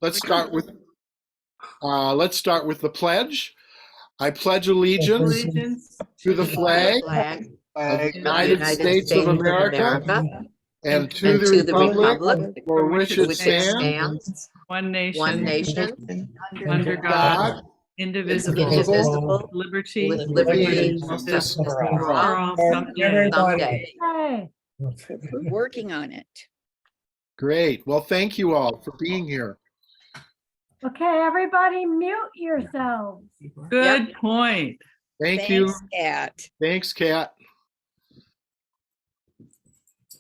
Let's start with the pledge. I pledge allegiance to the flag of the United States of America and to the republic for which it stands, one one nation, nation, under God, indivisible, indivisible, liberty, with liberty and justice justice for for for all. all someday. Someday. Hey, We're working on it. Great. Well, thank you all for being here. okay, everybody mute yourselves. Good point. Thank you. Thanks, Kat. Thanks, Kat.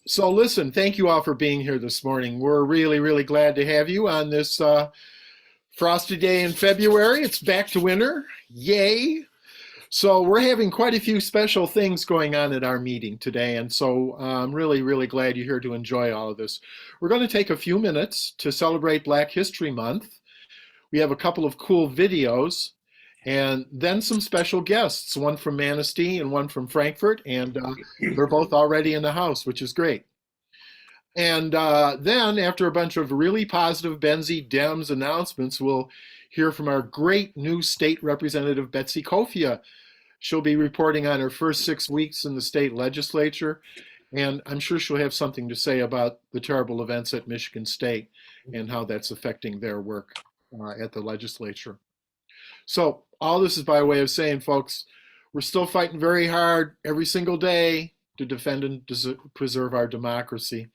So listen, thank you all for being here this morning. We're really, really glad to have you on this frosty day in February. It's back to winter. Yay. So we're having quite a few special things going on at our meeting today. And so I'm really, really glad you're here to enjoy all of this. We're going to take a few minutes to celebrate Black History Month. We have a couple of cool videos and then some special guests, one from Manistee and one from Frankfurt. And they're both already in the house, which is great. And then after a bunch of really positive Benzie Dems announcements, we'll hear from our great new state representative, Betsy Coffia. She'll be reporting on her first 6 weeks in the state legislature, and I'm sure she'll have something to say about the terrible events at Michigan State and how that's affecting their work at the legislature. So all this is by way of saying, folks, we're still fighting very hard every single day to defend and preserve our democracy.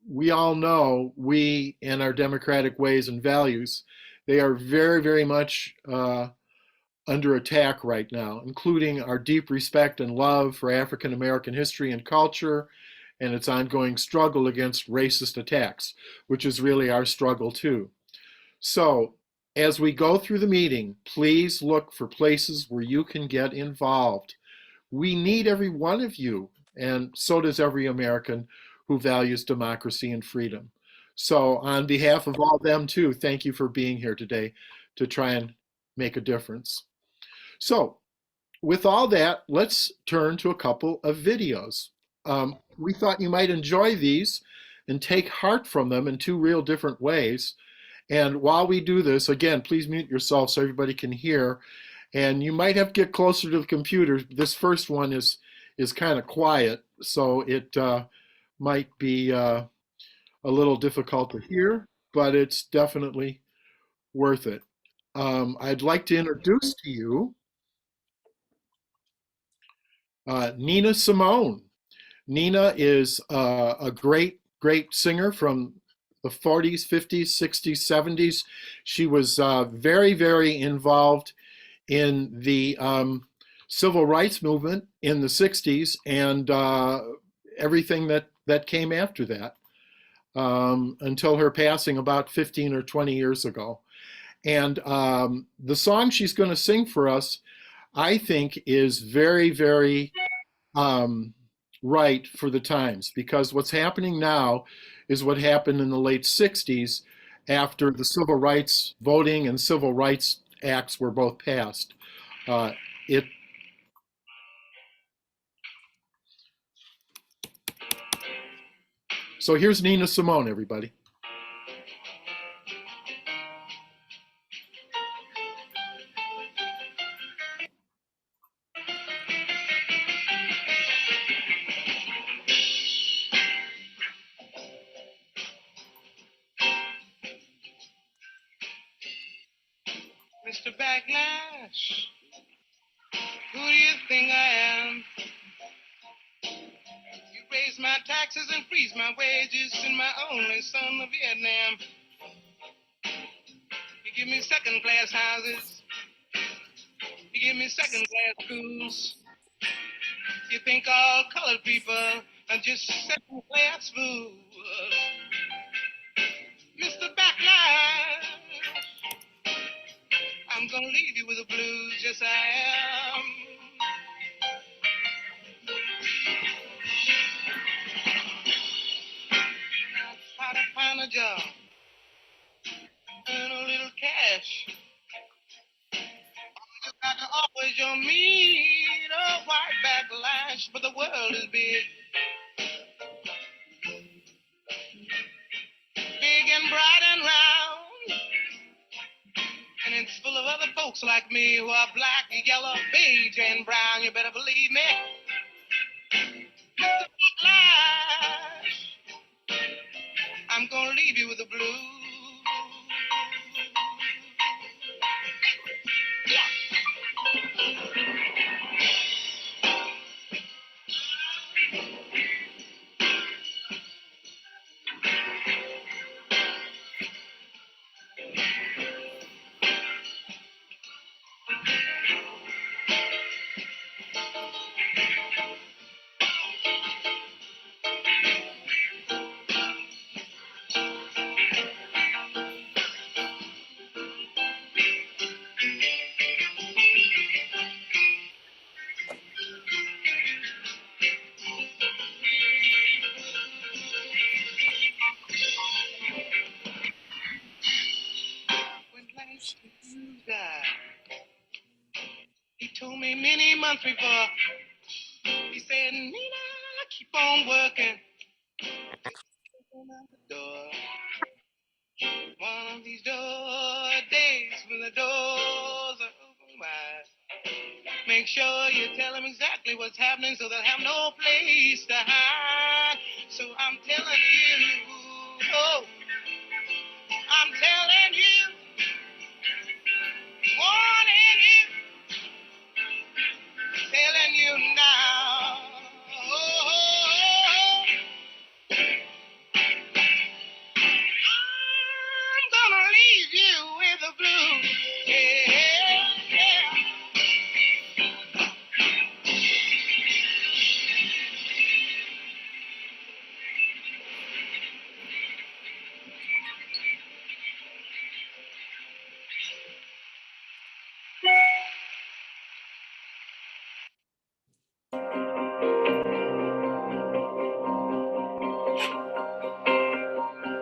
We all know we and our democratic ways and values, they are very, very much under attack right now, including our deep respect and love for African American history and culture and its ongoing struggle against racist attacks, which is really our struggle too. So as we go through the meeting, please look for places where you can get involved. We need every one of you, and so does every American who values democracy and freedom. So on behalf of all them too, thank you for being here today to try and make a difference. So with all that, let's turn to a couple of videos. We thought you might enjoy these and take heart from them in two real different ways. And while we do this, again, please mute yourself so everybody can hear. And you might have to get closer to the computer. This first one is kind of quiet, so it might be a little difficult to hear, but it's definitely worth it. I'd like to introduce to you Nina Simone. Nina is a great singer from the 40s, 50s, 60s, 70s. She was very, very involved in the civil rights movement in the 60s and everything that came after that until her passing about 15 or 20 years ago. And the song she's going to sing for us, I think, is very, very right for the times, because what's happening now is what happened in the late 60s after the civil rights voting and civil rights acts were both passed. So here's Nina Simone, everybody. Mr. Backlash, who do you think I am? You raise my taxes and freeze my wages, send my only son to Vietnam. You give me second-class houses, you give me second-class schools. You think all colored people are just second-class fools. Mr. Backlash, I'm gonna leave you with the blues, yes I am. How to find a job, earn a little cash. You got to always your meat or white backlash, but the world is big. Big and bright and round. And it's full of other folks like me who are black, yellow, beige, and brown. You better believe me. Mr. Lies, I'm gonna leave you with the blues. When last you died, he told me many months before. He said, Nina, keep on working. Open up the door. One of these days when the doors are open wide, make sure you tell them exactly what's happening so they'll have no place to hide. So I'm telling you, oh, I'm telling you, warning you, telling you now. Oh, I'm gonna leave you with the blues. Yeah, yeah.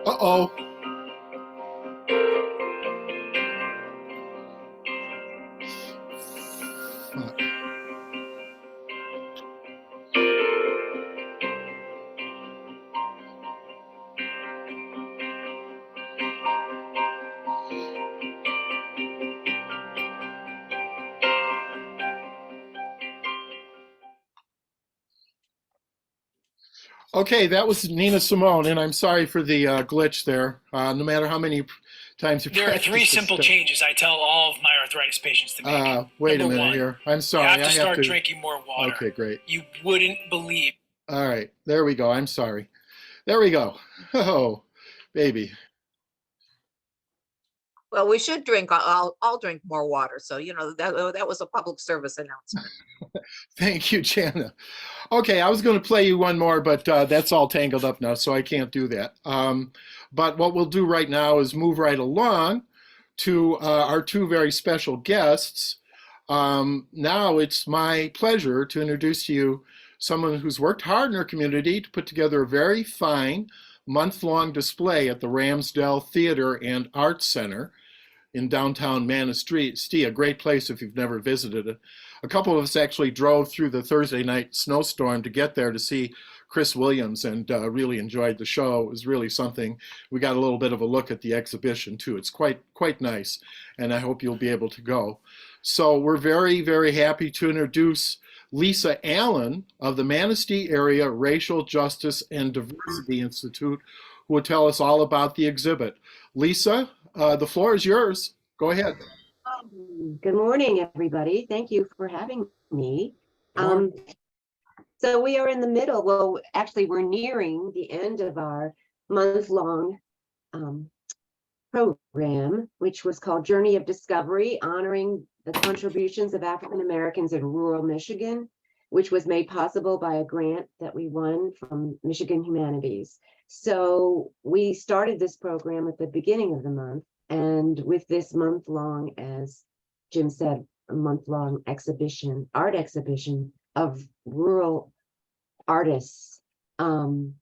Uh-oh. Fuck. Okay, that was Nina Simone, and I'm sorry for the glitch there. No matter how many times you There are practice three this simple stuff. changes I tell all of my arthritis patients to make. Wait a Number minute one, here. I'm you sorry. have to I start have to. drinking more water. Okay, great. You wouldn't believe. All right, there we go. I'm sorry. There we go. Oh, baby. Well, we should drink, I'll drink more water. So, that was a public service announcement. Thank you, Jana. Okay, I was going to play you one more, but that's all tangled up now, so I can't do that. But what we'll do right now is move right along to our two very special guests. Now it's my pleasure to introduce to you someone who's worked hard in our community to put together a very fine month-long display at the Ramsdale Theater and Arts Center in downtown Manistee, a great place if you've never visited it. A couple of us actually drove through the Thursday night snowstorm to get there to see Chris Williams and really enjoyed the show. It was really something. We got a little bit of a look at the exhibition too. It's quite nice, and I hope you'll be able to go. So we're very, very happy to introduce Lisa Allen of the Manistee Area Racial Justice and Diversity Institute, who will tell us all about the exhibit. Lisa, the floor is yours. Go ahead. Good morning, everybody. Thank you for having me. So we are in the middle. Well, actually, we're nearing the end of our month-long program, which was called Journey of Discovery, honoring the contributions of African Americans in rural Michigan, which was made possible by a grant that we won from Michigan Humanities. So we started this program at the beginning of the month, and with this month-long, as Jim said, a month-long exhibition, art exhibition of rural artists, African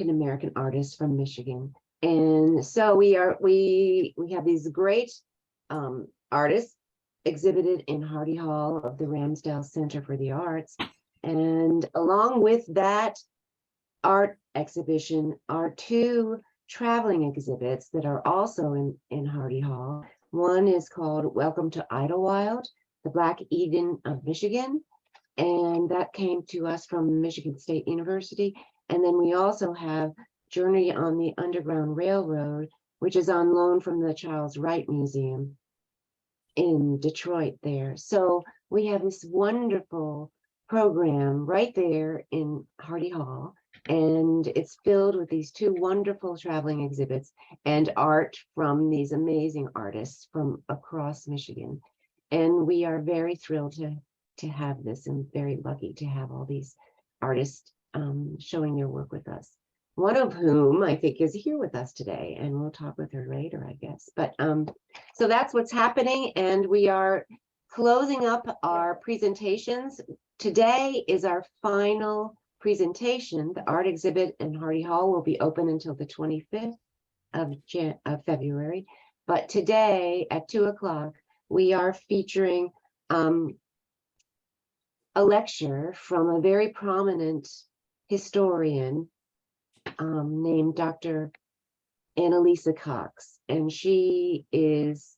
American artists from Michigan. And so we have these great artists exhibited in Hardy Hall of the Ramsdale Center for the Arts. And along with that art exhibition are two traveling exhibits that are also in Hardy Hall. One is called Welcome to Idlewild, the Black Eden of Michigan. And that came to us from Michigan State University. And then we also have Journey on the Underground Railroad, which is on loan from the Charles Wright Museum in Detroit there. So we have this wonderful program right there in Hardy Hall, and it's filled with these two wonderful traveling exhibits and art from these amazing artists from across Michigan. And we are very thrilled to have this, and very lucky to have all these artists showing their work with us. One of whom I think is here with us today, and we'll talk with her later, I guess. But so that's what's happening, and we are closing up our presentations. Today is our final presentation. The art exhibit in Hardy Hall will be open until the 25th of February. But today at 2 o'clock, we are featuring a lecture from a very prominent historian named Dr. Annalisa Cox. And she is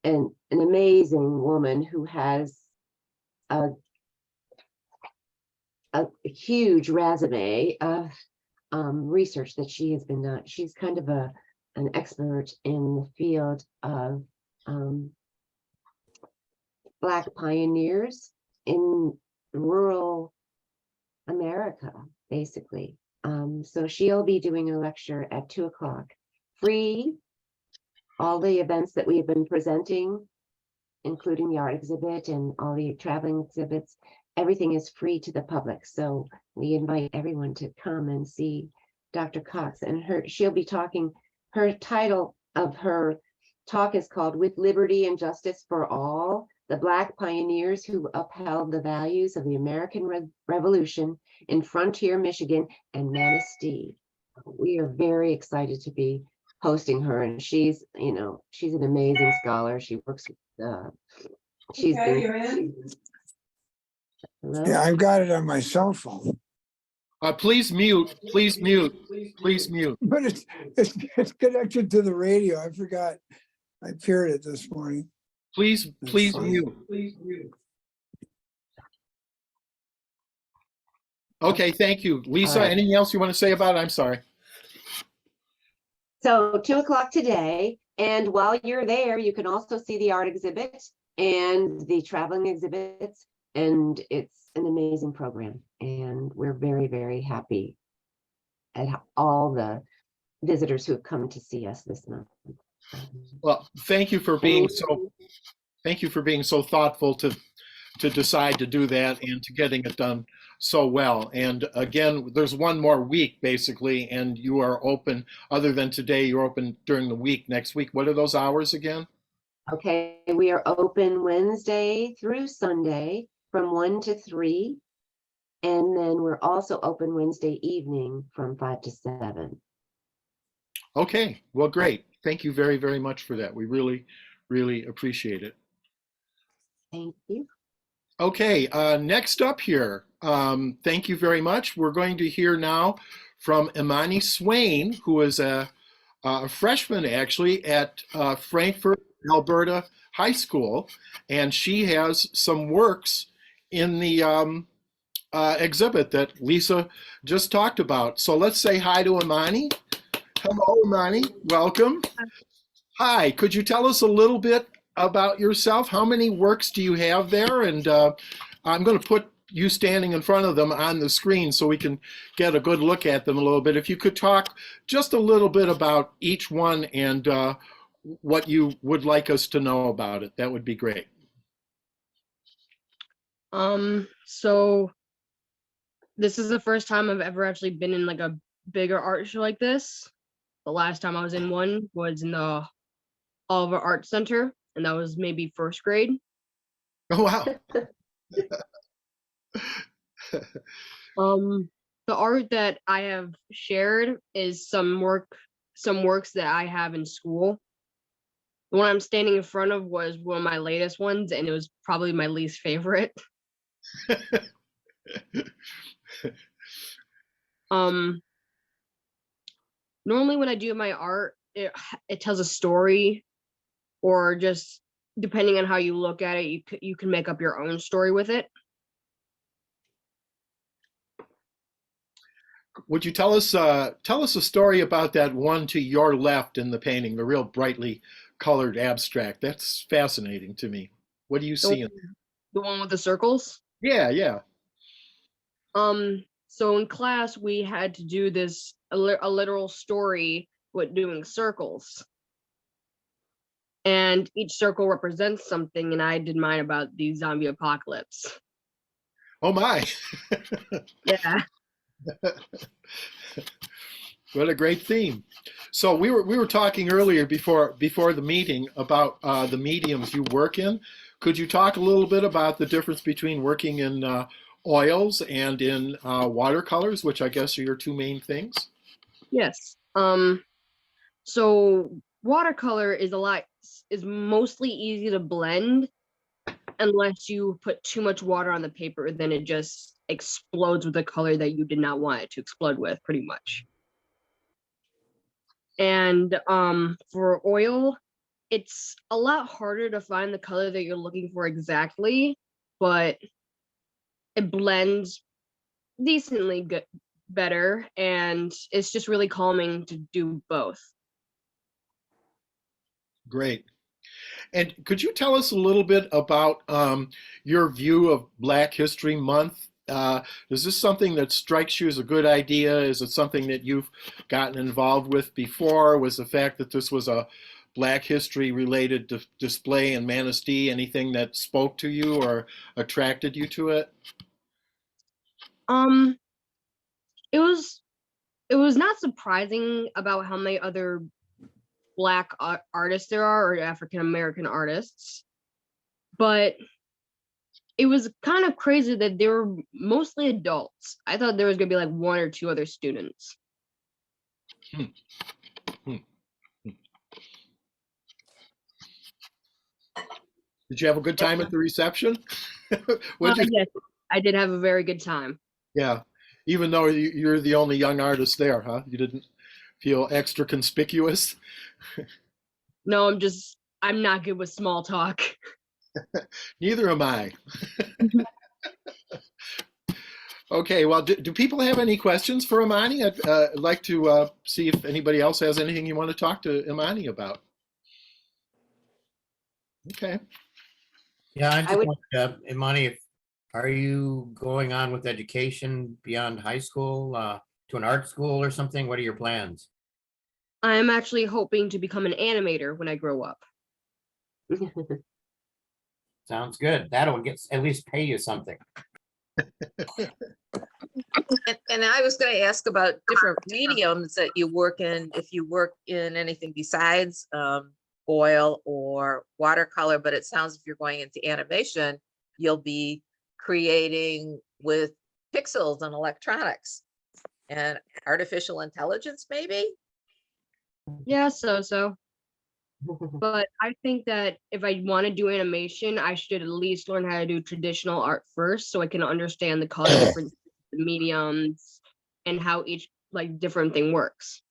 an amazing woman who has a huge resume of research that she has been done. She's kind of an expert in the field of Black pioneers in rural America, basically. So she'll be doing a lecture at 2 o'clock, free. All the events that we have been presenting, including the art exhibit and all the traveling exhibits, everything is free to the public. So we invite everyone to come and see Dr. Cox, and she'll be talking. Her title of her talk is called "With Liberty and Justice for All: The Black Pioneers Who Upheld the Values of the American Revolution in Frontier Michigan and Manistee." We are very excited to be hosting her, and she's an amazing scholar. She works with she's Okay, been, you're in. hello? Yeah, I've got it on my cell phone, Please mute, please mute, please mute. but it's connected to the radio. I forgot. I paired it this morning. Please fine. mute. Okay, thank you. Lisa, All right. anything else you want to say about it? I'm sorry. So 2 o'clock today, and while you're there, you can also see the art exhibit and the traveling exhibits, and it's an amazing program. And we're very, very happy at all the visitors who have come to see us this month. Well, thank you for being so thoughtful to decide to do that and to getting it done so well. And again, there's one more week basically, and you are open, other than today, you're open during the week, next week. What are those hours again? Okay, we are open Wednesday through Sunday from 1 to 3. And then we're also open Wednesday evening from 5 to 7. Okay, well, great. Thank you very, very much for that. We really, really appreciate it. Thank you. Okay, next up here, thank you very much. We're going to hear now from Imani Swain, who is a freshman actually at Frankfurt, Alberta High School, and she has some works in the exhibit that Lisa just talked about. So let's say hi to Imani. Hello, Imani. Welcome. Hi. Could you tell us a little bit about yourself? How many works do you have there? And I'm going to put you standing in front of them on the screen so we can get a good look at them a little bit. If you could talk just a little bit about each one and what you would like us to know about it, that would be great. So this is the first time I've ever actually been in like a bigger art show like this. The last time I was in one was in the Oliver Art Center, and that was maybe first grade. Oh, wow. The art that I have shared is some works that I have in school. The one I'm standing in front of was one of my latest ones, and it was probably my least favorite. normally when I do my art, it tells a story, or just depending on how you look at it, you can make up your own story with it. Would you tell us a story about that one to your left in the painting, the real brightly colored abstract? That's fascinating to me. What do you see in there? The one with the circles? Yeah, yeah. So in class we had to do this a literal story with doing circles. And each circle represents something, and I did mine about the zombie apocalypse. Oh my. Yeah. What a great theme. So we were talking earlier before the meeting about the mediums you work in. Could you talk a little bit about the difference between working in oils and in watercolors, which I guess are your two main things? Yes. So watercolor is mostly easy to blend unless you put too much water on the paper, then it just explodes with the color that you did not want it to explode with, pretty much. And for oil, it's a lot harder to find the color that you're looking for exactly, but it blends decently good, better, and it's just really calming to do both. Great. And could you tell us a little bit about your view of Black History Month? Is this something that strikes you as a good idea? Is it something that you've gotten involved with before? Was the fact that this was a Black history related display in Manistee anything that spoke to you or attracted you to it? It was not surprising about how many other Black artists there are, or African American artists, but it was kind of crazy that they were mostly adults. I thought there was gonna be like one or two other students. Hmm. Hmm. Did you have a good time at the reception? Yes, I did have a very good time. Yeah, even though you're the only young artist there, huh? You didn't feel extra conspicuous? No, I'm not good with small talk. Neither am I. Okay, well, do people have any questions for Imani? I'd like to see if anybody else has anything you want to talk to Imani about. Okay. Yeah, I just would- want Imani, are you going on with education beyond high school, to an art school or something? What are your plans? I'm actually hoping to become an animator when I grow up. Sounds good. That'll at least pay you something. And I was going to ask about different mediums that you work in, if you work in anything besides oil or watercolor, but it sounds if you're going into animation, you'll be creating with pixels and electronics and artificial intelligence, maybe? Yeah, so. But I think that if I want to do animation, I should at least learn how to do traditional art first, so I can understand the color difference, the mediums, and how each like different thing works.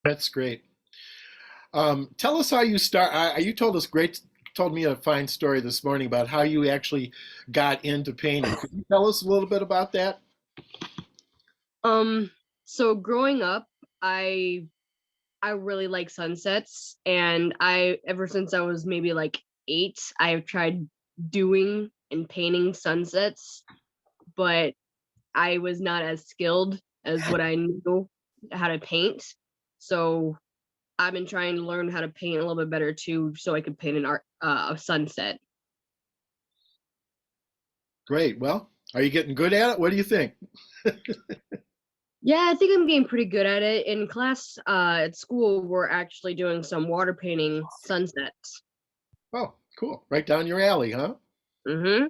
That's great. Tell us how you start. You told me a fine story this morning about how you actually got into painting. Could you tell us a little bit about that? So growing up, I really like sunsets, and ever since I was maybe like 8, I've tried doing and painting sunsets, but I was not as skilled as what I knew how to paint. So I've been trying to learn how to paint a little bit better too, so I could paint a sunset. Great. Well, are you getting good at it? What do you think? Yeah, I think I'm getting pretty good at it. In class at school, we're actually doing some water painting sunsets. Oh, cool. Right down your alley, huh? Mm-hmm.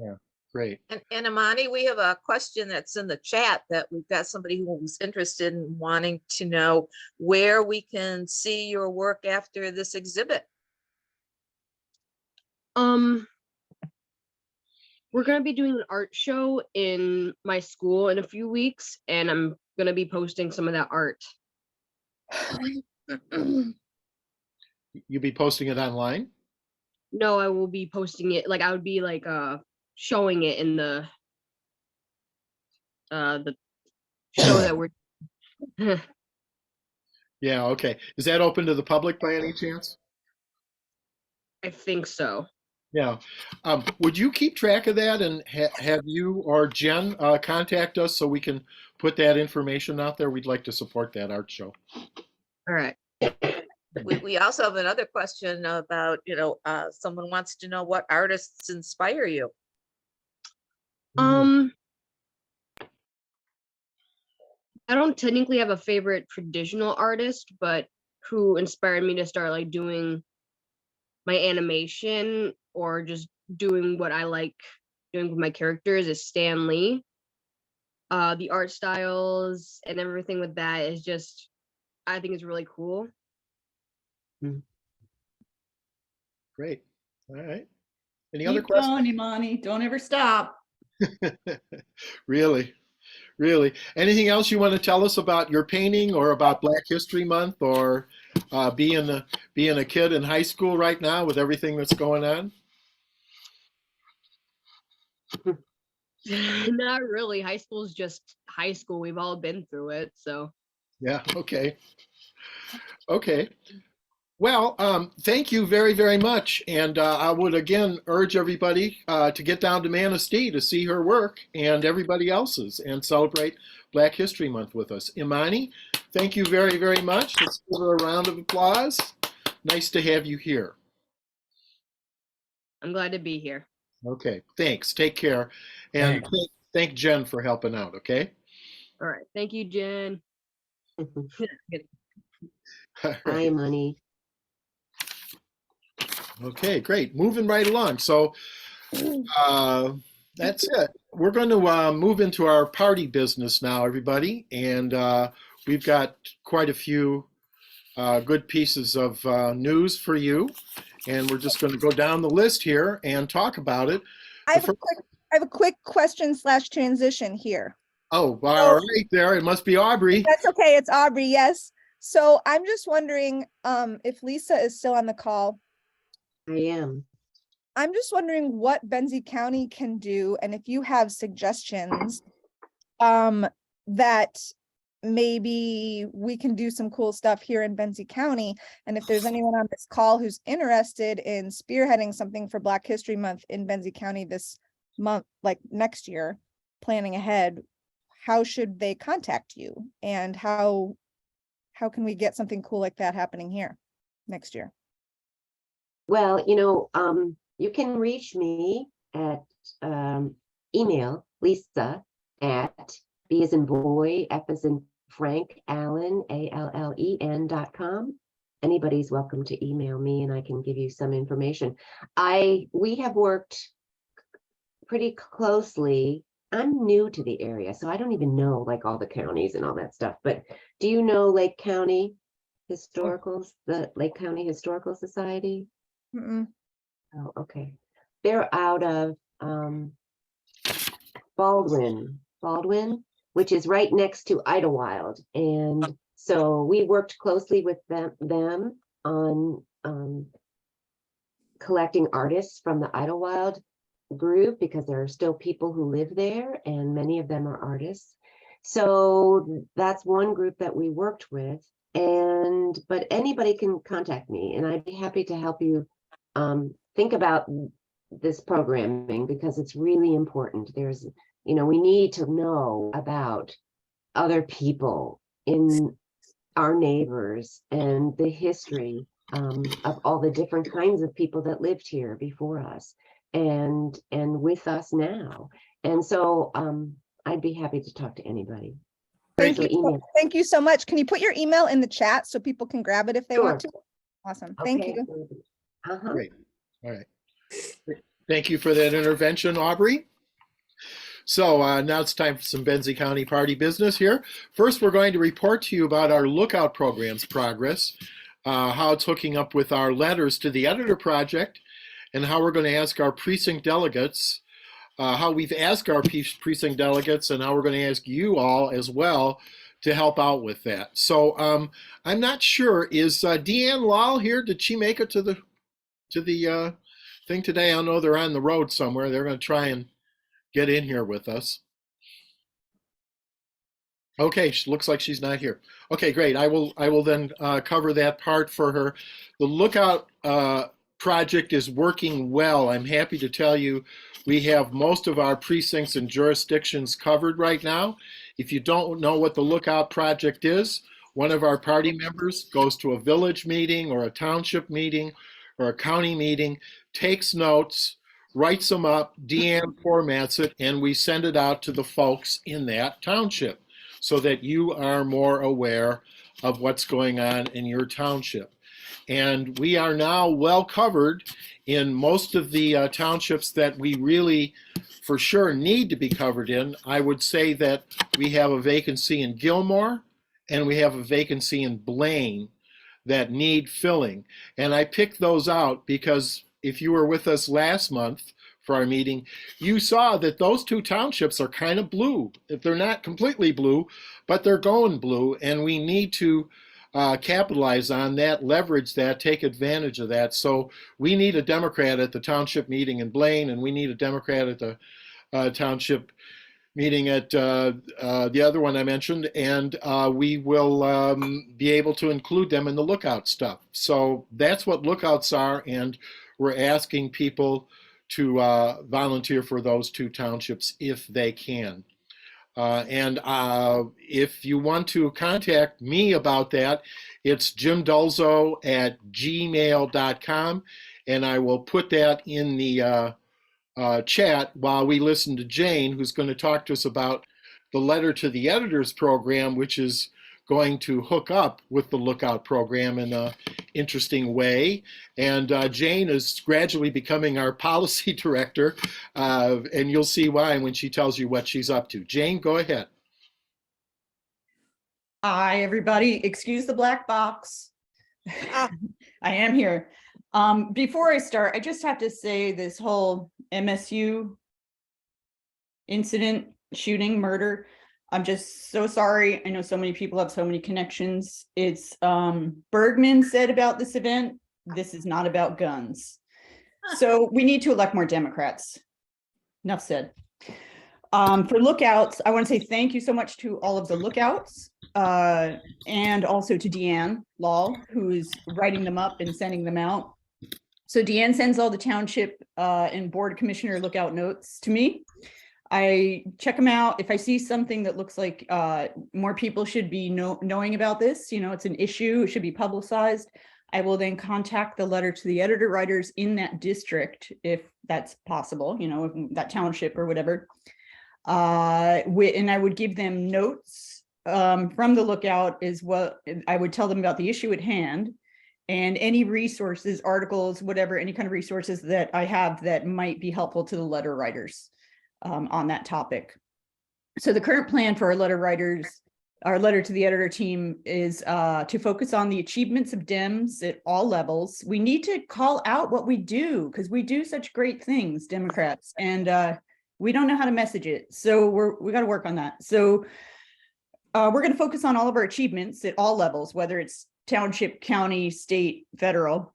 Yeah, great. And Imani, we have a question that's in the chat that we've got somebody who was interested in wanting to know where we can see your work after this exhibit. We're gonna be doing an art show in my school in a few weeks, and I'm gonna be posting some of that art. You'll be posting it online? No, I will be posting it, like I would be like showing it in the show that we're Yeah, okay. Is that open to the public by any chance? I think so. Yeah. Would you keep track of that and have you or Jen contact us so we can put that information out there? We'd like to support that art show. All right. We also have another question about, someone wants to know what artists inspire you. I don't technically have a favorite traditional artist, but who inspired me to start like doing my animation or just doing what I like doing with my characters is Stan Lee. The art styles and everything with that is just, I think it's really cool. Great. All right. Any Keep other questions? going, Imani. Don't ever stop. Really? Really? Anything else you want to tell us about your painting or about Black History Month or being a kid in high school right now with everything that's going on? Not really. High school is just high school. We've all been through it, so. Yeah, okay. Okay. Well, thank you very, very much. And I would again urge everybody to get down to Manistee to see her work and everybody else's and celebrate Black History Month with us. Imani, thank you very, very much. Let's give her a round of applause. Nice to have you here. I'm glad to be here. Okay, thanks. Take care. And thank Jen for helping out, okay? All right. Thank you, Jen. Hi, Imani. Okay, great. Moving right along. So that's it. We're going to move into our party business now, everybody. And we've got quite a few good pieces of news for you. And we're just going to go down the list here and talk about it. I have a quick question / transition here. Oh, all right there. It must be Aubrey. That's okay. It's Aubrey. Yes. So I'm just wondering if Lisa is still on the call. I am. I'm just wondering what Benzie County can do, and if you have suggestions that maybe we can do some cool stuff here in Benzie County. And if there's anyone on this call who's interested in spearheading something for Black History Month in Benzie County this month, like next year, planning ahead, how should they contact you? And how can we get something cool like that happening here next year? Well, you can reach me at email Lisa at B as in boy, F as in Frank, Allen, ALLEN.com. Anybody's welcome to email me and I can give you some information. We have worked pretty closely. I'm new to the area, so I don't even know like all the counties and all that stuff. But do you know Lake County Historicals, the Lake County Historical Society? Mm-mm. Oh, okay. They're out of Baldwin, which is right next to Idlewild. And so we worked closely with them on collecting artists from the Idlewild group, because there are still people who live there and many of them are artists. So that's one group that we worked with. But anybody can contact me and I'd be happy to help you think about this programming, because it's really important. There's, we need to know about other people in our neighbors and the history of all the different kinds of people that lived here before us and with us now. And so I'd be happy to talk to anybody. Thank you so much. Can you put your email in the chat so people can grab it if they want to? Awesome. Thank you. Great. All right. Thank you for that intervention, Aubrey. So now it's time for some Benzie County party business here. First, we're going to report to you about our Lookout program's progress, how it's hooking up with our letters to the editor project, and how we're going to ask our precinct delegates, how we've asked our precinct delegates, and how we're going to ask you all as well to help out with that. So I'm not sure, is Deanne Lal here? Did she make it to the thing today? I know they're on the road somewhere. They're going to try and get in here with us. Okay, she looks like she's not here. Okay, great. I will then cover that part for her. The Lookout project is working well. I'm happy to tell you we have most of our precincts and jurisdictions covered right now. If you don't know what the Lookout project is, one of our party members goes to a village meeting or a township meeting or a county meeting, takes notes, writes them up, Deanne formats it, and we send it out to the folks in that township so that you are more aware of what's going on in your township. And we are now well covered in most of the townships that we really for sure need to be covered in. I would say that we have a vacancy in Gilmore and we have a vacancy in Blaine that need filling. And I picked those out because if you were with us last month for our meeting, you saw that those two townships are kind of blue. If they're not completely blue, but they're going blue, and we need to capitalize on that, leverage that, take advantage of that. So we need a Democrat at the township meeting in Blaine, and we need a Democrat at the township meeting at the other one I mentioned, and we will be able to include them in the Lookout stuff. So that's what Lookouts are, and we're asking people to volunteer for those two townships if they can. And if you want to contact me about that, it's jimdulzo@gmail.com, and I will put that in the chat while we listen to Jane, who's going to talk to us about the Letter to the Editors program, which is going to hook up with the Lookout program in an interesting way. And Jane is gradually becoming our policy director, and you'll see why when she tells you what she's up to. Jane, go ahead. Hi, everybody. Excuse the black box. I am here. Before I start, I just have to say this whole MSU incident, shooting, murder, I'm just so sorry. I know so many people have so many connections. It's Bergman said about this event, this is not about guns. So we need to elect more Democrats. Enough said. For Lookouts, I want to say thank you so much to all of the Lookouts and also to Deanne Lal, who's writing them up and sending them out. So Deanne sends all the township and board commissioner Lookout notes to me. I check them out. If I see something that looks like more people should be knowing about this, you know, it's an issue, it should be publicized, I will then contact the letter to the editor writers in that district, if that's possible, you know, that township or whatever. And I would give them notes from the Lookout as well. I would tell them about the issue at hand and any resources, articles, whatever, any kind of resources that I have that might be helpful to the letter writers on that topic. So the current plan for our letter writers, our letter to the editor team is to focus on the achievements of Dems at all levels. We need to call out what we do because we do such great things, Democrats, and we don't know how to message it. So we got to work on that. So we're going to focus on all of our achievements at all levels, whether it's township, county, state, federal,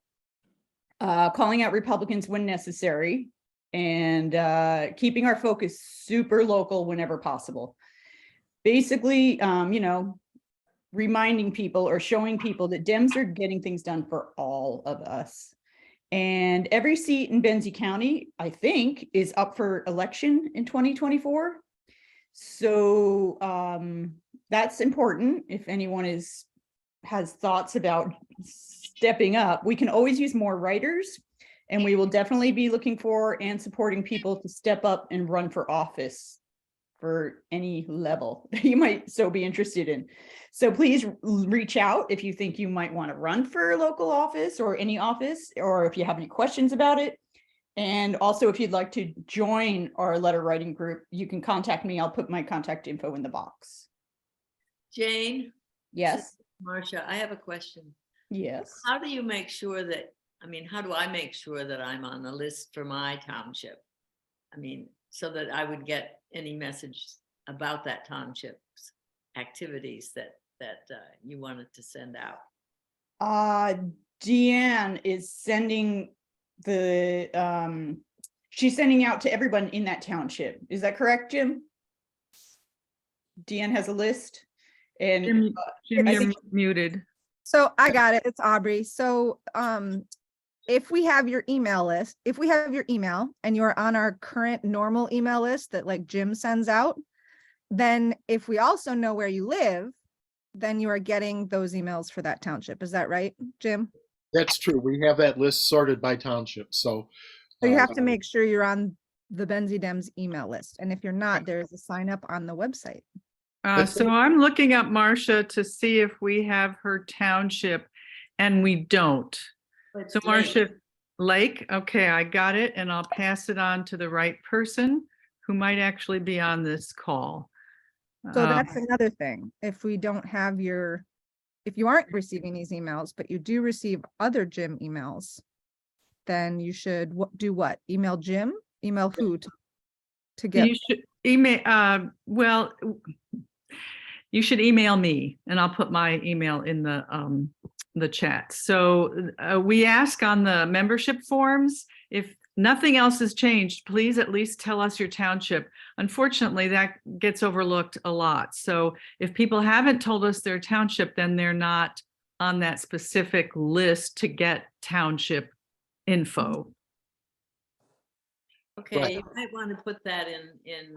calling out Republicans when necessary, and keeping our focus super local whenever possible. Basically, you know, reminding people or showing people that Dems are getting things done for all of us. And every seat in Benzie County, I think, is up for election in 2024. So that's important. If anyone has thoughts about stepping up, we can always use more writers. And we will definitely be looking for and supporting people to step up and run for office for any level that you might so be interested in. So please reach out if you think you might want to run for a local office or any office, or if you have any questions about it. And also, if you'd like to join our letter writing group, you can contact me. I'll put my contact info in the box. Jane? Yes. Marcia, I have a question. Yes. How do you make sure that, I mean, how do I make sure that I'm on the list for my township? I mean, so that I would get any message about that township. activities that you wanted to send out? Deanne is sending she's sending out to everyone in that township. Is that correct, Jim? Deanne has a list and Jim, I you're think- muted. So I got it. It's Aubrey. So if we have your email list, if we have your email and you're on our current normal email list that like Jim sends out, then if we also know where you live, then you are getting those emails for that township. Is that right, Jim? That's true. We have that list sorted by township. So So you have to make sure you're on the Benzie Dems email list. And if you're not, there is a sign up on the website. So I'm looking up Marcia to see if we have her township, and we don't. It's So Lake. Marcia Lake, okay, I got it, and I'll pass it on to the right person who might actually be on this call. So that's another thing. If we don't have if you aren't receiving these emails, but you do receive other Jim emails, then you should do what? Email Jim? Email who to get? You should email, well, you should email me, and I'll put my email in the chat. So we ask on the membership forms, if nothing else has changed, please at least tell us your township. Unfortunately, that gets overlooked a lot. So if people haven't told us their township, then they're not on that specific list to get township info. Okay, Right. you might want to put that in.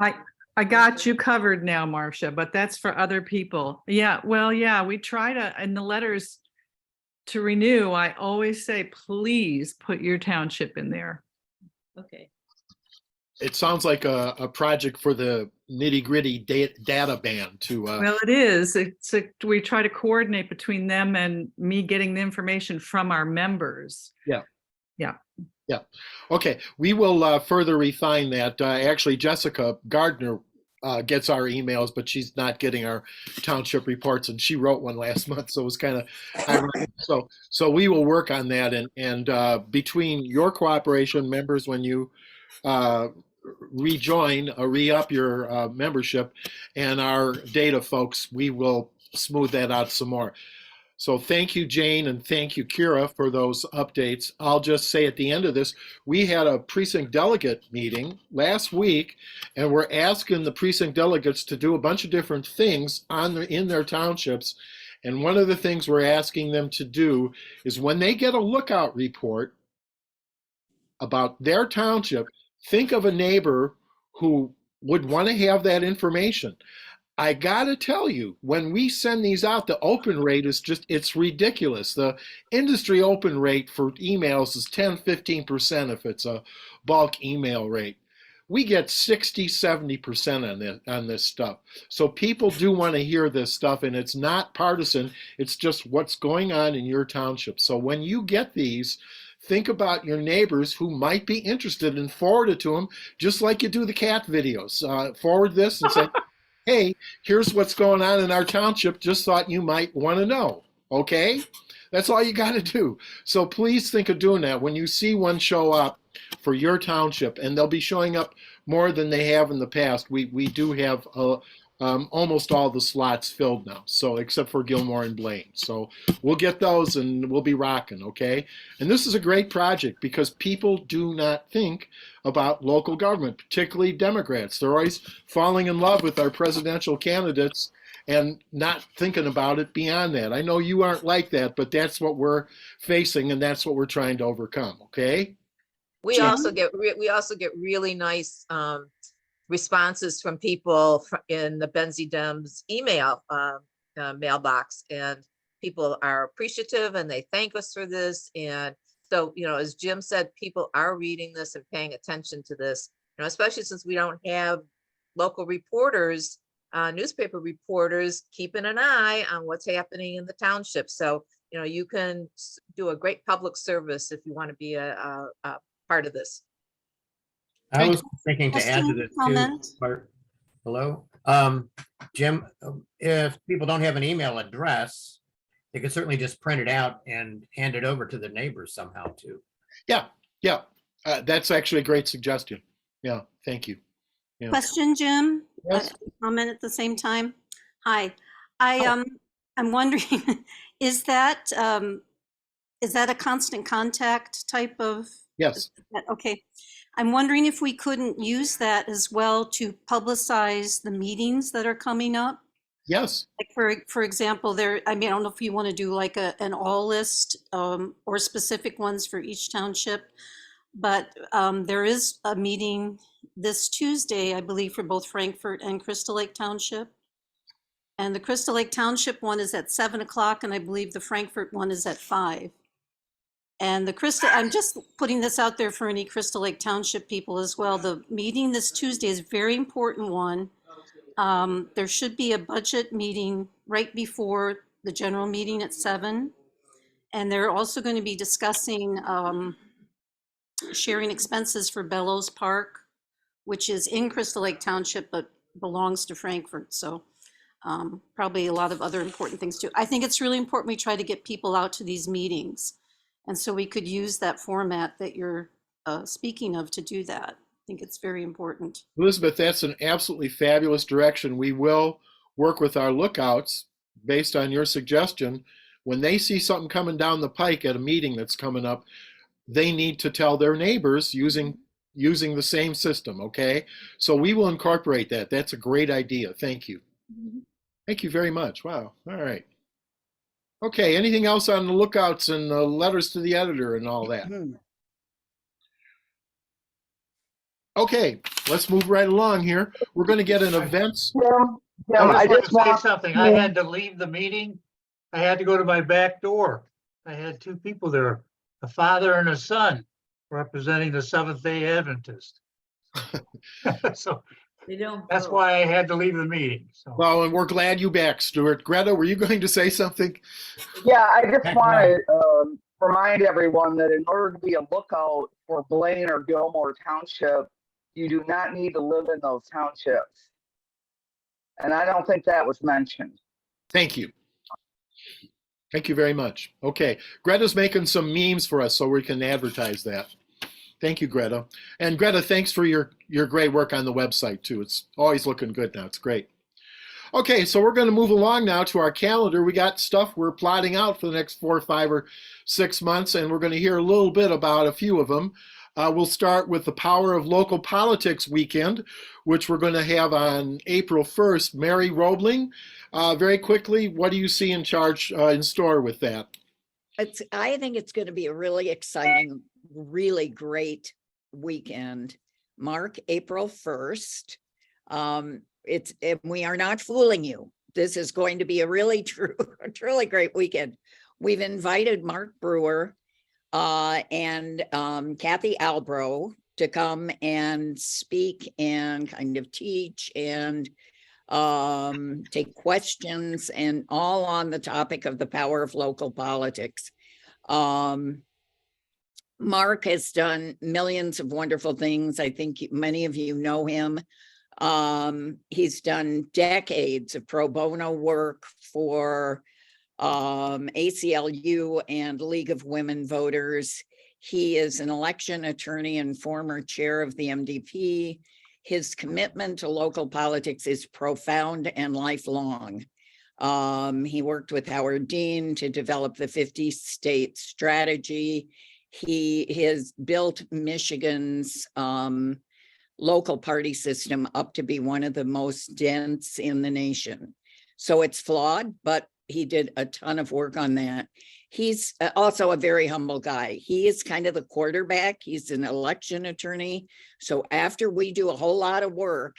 I got you covered now, Marcia, but that's for other people. Yeah, well, yeah, we try to, in the letters to renew, I always say, please put your township in there. Okay. it sounds like a project for the nitty gritty data band to. Well, it is. We try to coordinate between them and me getting the information from our members. Yeah. Yeah. Yeah. Okay. We will further refine that. Actually, Jessica Gardner gets our emails, but she's not getting our township reports, and she wrote one last month, so it was kind of ironic. So we will work on that, and between your cooperation, members, when you rejoin or re-up your membership, and our data folks, we will smooth that out some more. So thank you, Jane, and thank you, Kira, for those updates. I'll just say at the end of this, we had a precinct delegate meeting last week, and we're asking the precinct delegates to do a bunch of different things in their townships. And one of the things we're asking them to do is when they get a lookout report about their township, think of a neighbor who would want to have that information. I gotta tell you, when we send these out, the open rate is it's ridiculous. The industry open rate for emails is 10-15% if it's a bulk email rate. We get 60-70% on this stuff. So people do want to hear this stuff, and it's not partisan. It's just what's going on in your township. So when you get these, think about your neighbors who might be interested and forward it to them, just like you do the cat videos. Forward this and say, hey, here's what's going on in our township. Just thought you might want to know. Okay? That's all you got to do. So please think of doing that when you see one show up for your township, and they'll be showing up more than they have in the past. We do have almost all the slots filled now, so except for Gilmore and Blaine. So we'll get those and we'll be rocking, okay? And this is a great project because people do not think about local government, particularly Democrats. They're always falling in love with our presidential candidates and not thinking about it beyond that. I know you aren't like that, but that's what we're facing, and that's what we're trying to overcome, okay? We also get really nice responses from people in the Benzie Dems email mailbox, and people are appreciative and they thank us for this. And so, you know, as Jim said, people are reading this and paying attention to this, you know, especially since we don't have local reporters, newspaper reporters keeping an eye on what's happening in the township. So, you know, you can do a great public service if you want to be a part of this. I was thinking to add to this too. Hello, Jim, if people don't have an email address, they could certainly just print it out and hand it over to the neighbors somehow too. Yeah. That's actually a great suggestion. Yeah, thank you. Yeah. Question, Jim? Yes. Comment at the same time. Hi, I'm wondering, is that a constant contact type of? Yes. Okay. I'm wondering if we couldn't use that as well to publicize the meetings that are coming up. Yes. Like for example, I don't know if you want to do like an all list or specific ones for each township, but there is a meeting this Tuesday, I believe, for both Frankfurt and Crystal Lake Township. And the Crystal Lake Township one is at 7 o'clock, and I believe the Frankfurt one is at 5. And I'm just putting this out there for any Crystal Lake Township people as well. The meeting this Tuesday is a very important one. There should be a budget meeting right before the general meeting at 7. And they're also going to be discussing sharing expenses for Bellows Park, which is in Crystal Lake Township, but belongs to Frankfurt. So probably a lot of other important things too. I think it's really important we try to get people out to these meetings. And so we could use that format that you're speaking of to do that. I think it's very important. Elizabeth, that's an absolutely fabulous direction. We will work with our lookouts based on your suggestion. When they see something coming down the pike at a meeting that's coming up, they need to tell their neighbors using the same system, okay? So we will incorporate that. That's a great idea. Thank you. Thank you very much. Wow. All right. Okay, anything else on the lookouts and the letters to the editor and all that? Okay, let's move right along here. We're going to get an events. I just want to say something. I had to leave the meeting. I had to go to my back door. I had two people there, a father and a son, representing the Seventh-day Adventist. So that's why I had to leave the meeting. So. Well, and we're glad you back, Stuart. Greta, were you going to say something? Yeah, I just want to remind everyone that in order to be a lookout for Blaine or Gilmore Township, you do not need to live in those townships. And I don't think that was mentioned. Thank you. Thank you very much. Okay, Greta's making some memes for us so we can advertise that. Thank you, Greta. And Greta, thanks for your great work on the website too. It's always looking good now. It's great. Okay, so we're going to move along now to our calendar. We got stuff we're plotting out for the next 4, 5, or 6 months, and we're going to hear a little bit about a few of them. We'll start with the Power of Local Politics weekend, which we're going to have on April 1st. Mary Roebling, very quickly, what do you see in store with that? I think it's going to be a really exciting, really great weekend. Mark April 1st. We are not fooling you. This is going to be a really truly great weekend. We've invited Mark Brewer and Kathy Albro to come and speak and kind of teach and take questions, and all on the topic of the power of local politics. Mark has done millions of wonderful things. I think many of you know him. He's done decades of pro bono work for ACLU and League of Women Voters. He is an election attorney and former chair of the MDP. His commitment to local politics is profound and lifelong. He worked with Howard Dean to develop the 50-state strategy. He has built Michigan's local party system up to be one of the most dense in the nation. So it's flawed, but he did a ton of work on that. He's also a very humble guy. He is kind of the quarterback. He's an election attorney. So after we do a whole lot of work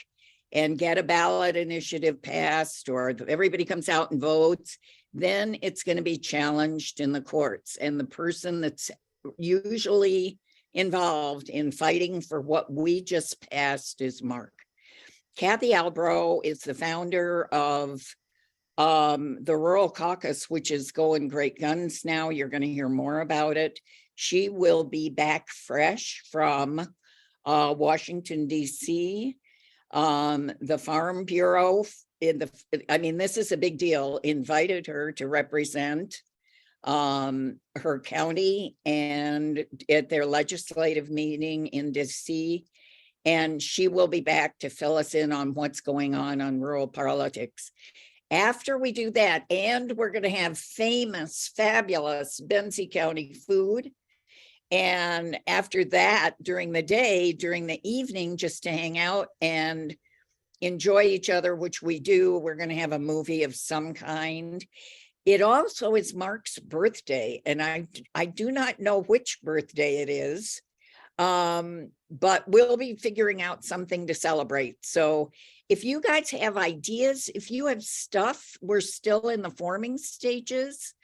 and get a ballot initiative passed, or everybody comes out and votes, then it's going to be challenged in the courts. And the person that's usually involved in fighting for what we just passed is Mark. Kathy Albro is the founder of the Rural Caucus, which is going great guns now. You're going to hear more about it. She will be back fresh from Washington, D.C. The Farm Bureau, this is a big deal, invited her to represent her county and at their legislative meeting in D.C. And she will be back to fill us in on what's going on rural politics. After we do that, and we're going to have famous, fabulous Benzie County food. And after that, during the day, during the evening, just to hang out and enjoy each other, which we do, we're going to have a movie of some kind. It also is Mark's birthday, and I do not know which birthday it is, but we'll be figuring out something to celebrate. So if you guys have ideas, if you have stuff, we're still in the forming stages.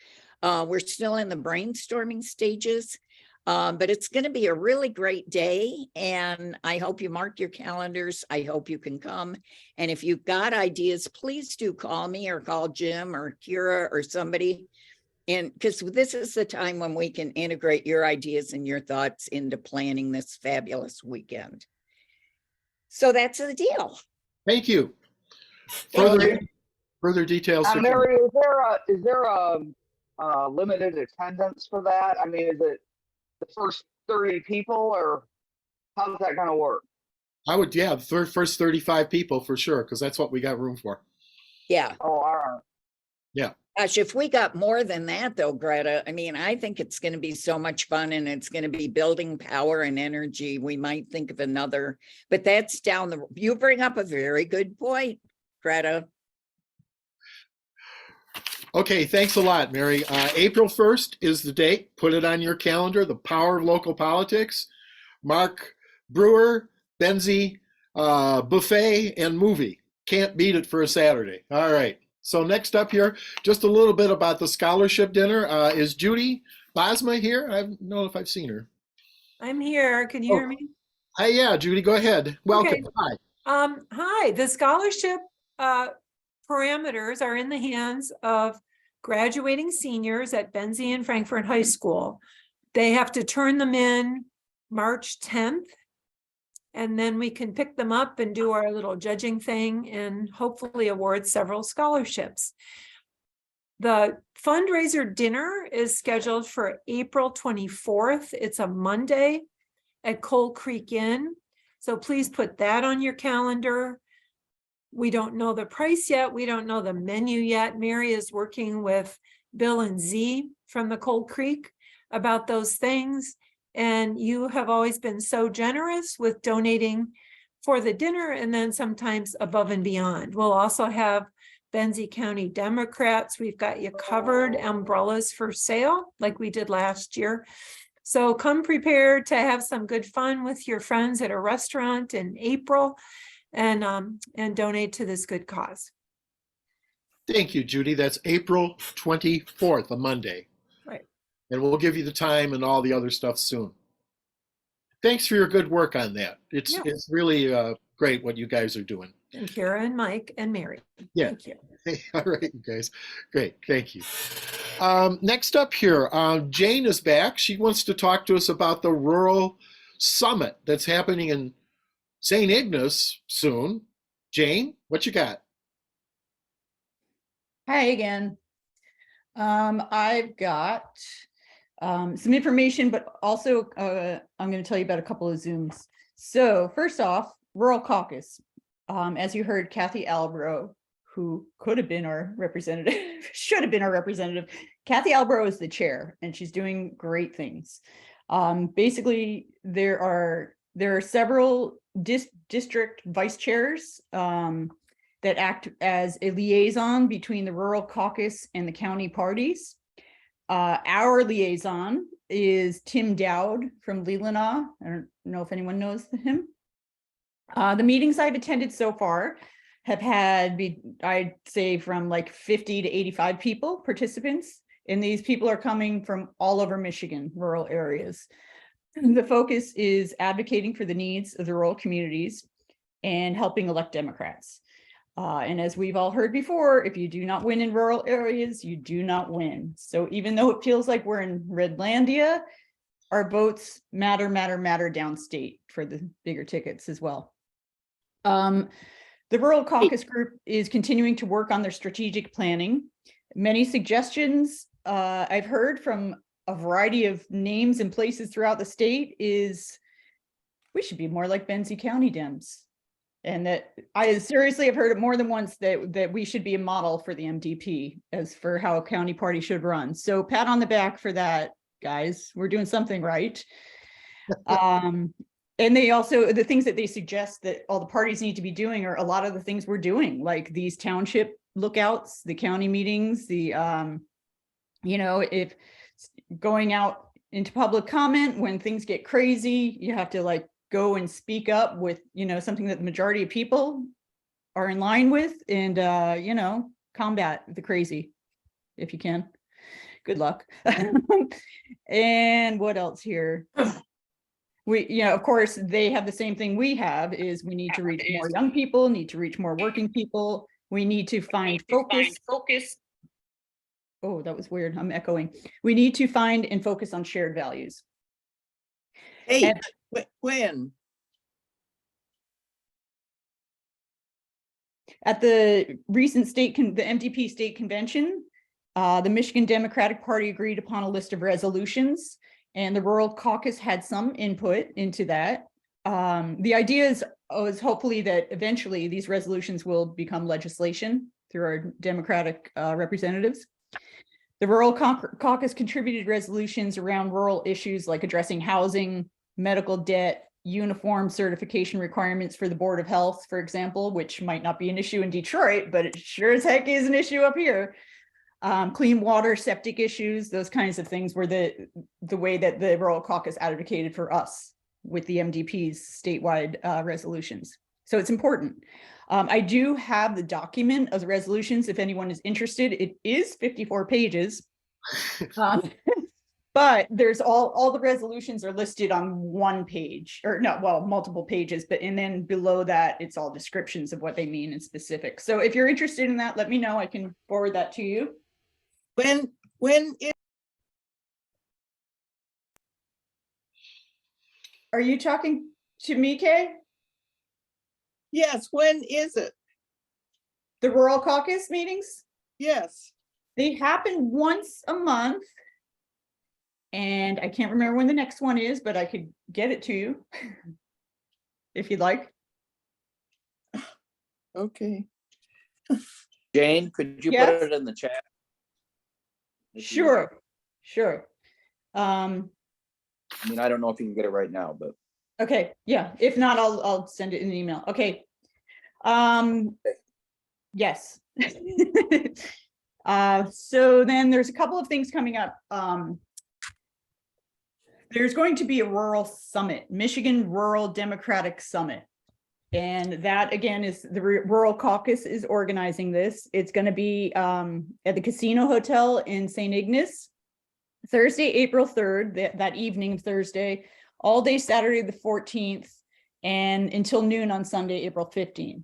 We're still in the brainstorming stages, but it's going to be a really great day. And I hope you mark your calendars. I hope you can come. And if you've got ideas, please do call me or call Jim or Kira or somebody. And because this is the time when we can integrate your ideas and your thoughts into planning this fabulous weekend. So that's the deal. Thank you. Further details. Mary, is there a limited attendance for that? I mean, is it the first 30 people, or how's that going to work? The first 35 people for sure, because that's what we got room for. Yeah. Oh, all right. Yeah. Gosh, if we got more than that though, Greta, I mean, I think it's going to be so much fun, and it's going to be building power and energy. We might think of another, but that's down the, you bring up a very good point, Greta. Okay, thanks a lot, Mary. April 1st is the date. Put it on your calendar. The power of local politics. Mark Brewer, Benzie, buffet and movie. Can't beat it for a Saturday. All right. So next up here, just a little bit about the scholarship dinner. Is Judy Bosma here? I don't know if I've seen her. I'm here. Can you hear me? Hi, yeah, Judy, go ahead. Welcome. Okay. Hi. Hi. The scholarship parameters are in the hands of graduating seniors at Benzie and Frankfurt High School. They have to turn them in March 10th. And then we can pick them up and do our little judging thing and hopefully award several scholarships. The fundraiser dinner is scheduled for April 24th. It's a Monday at Coal Creek Inn. So please put that on your calendar. We don't know the price yet. We don't know the menu yet. Mary is working with Bill and Z from the Coal Creek about those things. And you have always been so generous with donating for the dinner and then sometimes above and beyond. We'll also have Benzie County Democrats. We've got you covered, umbrellas for sale like we did last year. So come prepared to have some good fun with your friends at a restaurant in April and donate to this good cause. Thank you, Judy. That's April 24th, a Monday. Right. And we'll give you the time and all the other stuff soon. Thanks for your good work on that. It's really great what you guys are doing. And Kara and Mike and Mary. Yeah. Thank you. All right, you guys. Great. Thank you. Next up here, Jane is back. She wants to talk to us about the Rural Summit that's happening in St. Ignace soon. Jane, what you got? Hi again. I've got some information, but also I'm going to tell you about a couple of Zooms. So first off, Rural Caucus. As you heard, Kathy Albro, who could have been our representative, should have been our representative. Kathy Albro is the chair, and she's doing great things. Basically, there are several district vice chairs that act as a liaison between the Rural Caucus and the county parties. Our liaison is Tim Dowd from Leelanau. I don't know if anyone knows him. The meetings I've attended so far have had, I'd say, from like 50 to 85 people, participants. And these people are coming from all over Michigan, rural areas. The focus is advocating for the needs of the rural communities and helping elect Democrats. And as we've all heard before, if you do not win in rural areas, you do not win. So even though it feels like we're in Redlandia, our votes matter downstate for the bigger tickets as well. The Rural Caucus group is continuing to work on their strategic planning. Many suggestions I've heard from a variety of names and places throughout the state is we should be more like Benzie County Dems. And that I seriously have heard it more than once that we should be a model for the MDP as for how a county party should run. So pat on the back for that, guys. We're doing something right. And they also, the things that they suggest that all the parties need to be doing are a lot of the things we're doing, like these township lookouts, the county meetings, the, you know, if going out into public comment when things get crazy, you have to like go and speak up with, you know, something that the majority of people are in line with, and, you know, combat the crazy if you can. Good luck. And what else here? You know, of course, they have the same thing we have, is we need to reach more young people, need to reach more working people. We need to find focus. Oh, that was weird. I'm echoing. We need to find and focus on shared values. Hey, when? At the recent the MDP state convention, the Michigan Democratic Party agreed upon a list of resolutions, and the Rural Caucus had some input into that. The idea is hopefully that eventually these resolutions will become legislation through our Democratic representatives. The Rural Caucus contributed resolutions around rural issues like addressing housing, medical debt, uniform certification requirements for the Board of Health, for example, which might not be an issue in Detroit, but it sure as heck is an issue up here. Clean water, septic issues, those kinds of things were the way that the Rural Caucus advocated for us with the MDP's statewide resolutions. So it's important. I do have the document of the resolutions if anyone is interested. It is 54 pages. But there's all the resolutions are listed on one page, or no, well, multiple pages, but and then below that, it's all descriptions of what they mean in specific. So if you're interested in that, let me know. I can forward that to you. Are you talking to me, Kay? Yes, when is it? The Rural Caucus meetings? Yes. They happen once a month. And I can't remember when the next one is, but I could get it to you if you'd like. Okay. Jane, could you Yes? put it in the chat? Sure. I mean, I don't know if you can get it right now, but. Okay, yeah. If not, I'll send it in an email. Okay. Yes. So then there's a couple of things coming up. There's going to be a rural summit, Michigan Rural Democratic Summit. And that again is the Rural Caucus is organizing this. It's going to be at the Casino Hotel in St. Ignace, Thursday, April 3rd, that evening of Thursday, all day Saturday the 14th, and until noon on Sunday, April 15th.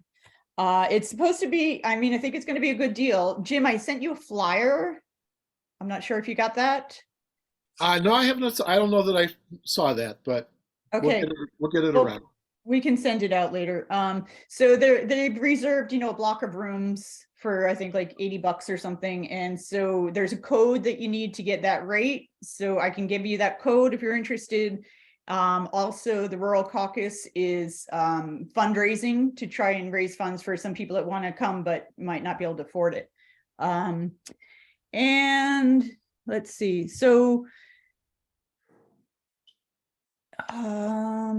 It's supposed to be, I mean, I think it's going to be a good deal. Jim, I sent you a flyer. I'm not sure if you got that. No, I haven't. I don't know that I saw that, but okay, we'll get it around. We can send it out later. So they've reserved, a block of rooms for I think like $80 or something, and so there's a code that you need to get that rate. So I can give you that code if you're interested. Also, the Rural Caucus is fundraising to try and raise funds for some people that want to come but might not be able to afford it. And let's see. So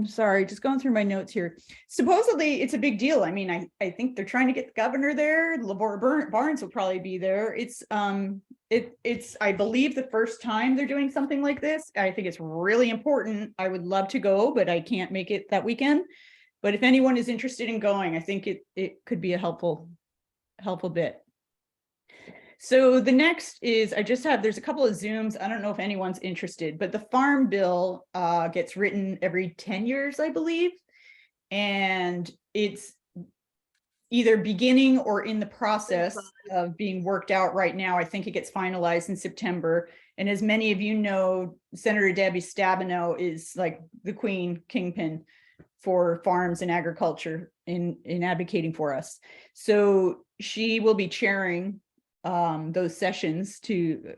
sorry, just going through my notes here. Supposedly it's a big deal. I mean, I think they're trying to get the governor there. LeVar Barnes will probably be there. It's I believe the first time they're doing something like this. I think it's really important. I would love to go, but I can't make it that weekend. But if anyone is interested in going, I think it could be a helpful bit. So the next is, there's a couple of Zooms. I don't know if anyone's interested, but the Farm Bill gets written every 10 years, I believe. And it's either beginning or in the process of being worked out right now. I think it gets finalized in September. And as many of you know, Senator Debbie Stabenow is like the kingpin for farms and agriculture in advocating for us. So she will be chairing those sessions to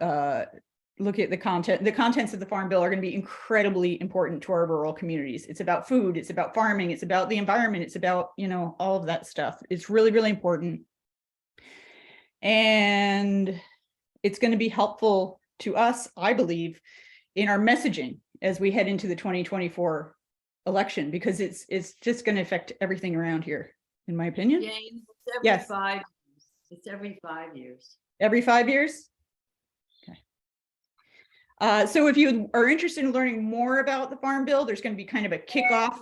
look at the contents of the Farm Bill are going to be incredibly important to our rural communities. It's about food, it's about farming, it's about the environment, it's about, you know, all of that stuff. It's really, really important. And it's going to be helpful to us, I believe, in our messaging as we head into the 2024 election, because it's just going to affect everything around here, in my opinion. Jane, it's every Yes. 5 years. It's every 5 years. Every 5 years? Okay. So if you are interested in learning more about the Farm Bill, there's going to be kind of a kickoff.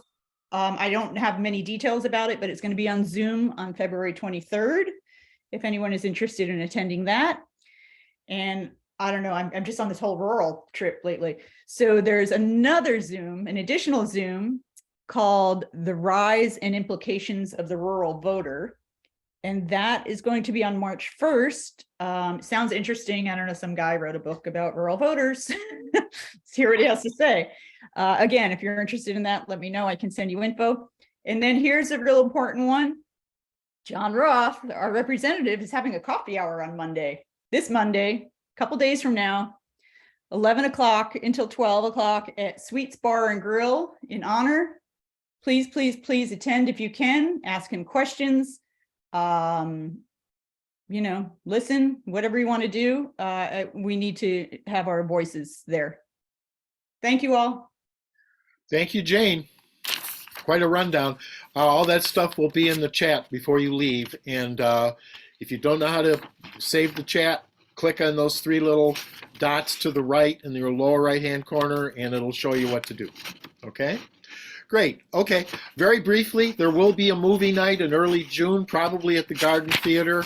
I don't have many details about it, but it's going to be on Zoom on February 23rd, if anyone is interested in attending that. And I don't know, I'm just on this whole rural trip lately. So there's another Zoom, an additional Zoom called The Rise and Implications of the Rural Voter. And that is going to be on March 1st. Sounds interesting. I don't know, some guy wrote a book about rural voters. Let's hear what he has to say. Again, if you're interested in that, let me know. I can send you info. And then here's a real important one. John Roth, our representative, is having a coffee hour on Monday. This Monday, a couple days from now, 11 o'clock until 12 o'clock at Sweets Bar and Grill in Honor. Please, please, please attend if you can. Ask him questions. You know, listen, whatever you want to do. We need to have our voices there. Thank you all. Thank you, Jane. Quite a rundown. All that stuff will be in the chat before you leave. And if you don't know how to save the chat, click on those 3 little dots to the right in your lower right-hand corner, and it'll show you what to do. Okay? Great. Okay. Very briefly, there will be a movie night in early June, probably at the Garden Theater.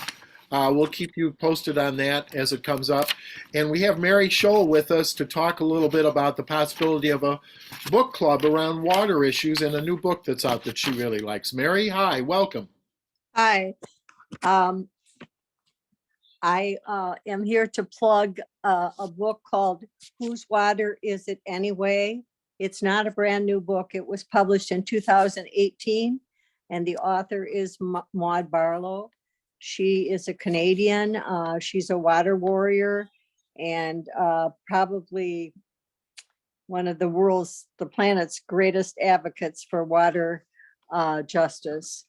We'll keep you posted on that as it comes up. And we have Mary Scholl with us to talk a little bit about the possibility of a book club around water issues and a new book that's out that she really likes. Mary, hi, welcome. Hi. I am here to plug a book called Whose Water Is It Anyway? It's not a brand new book. It was published in 2018, and the author is Maud Barlow. She is a Canadian. She's a water warrior and probably one of the planet's greatest advocates for water justice.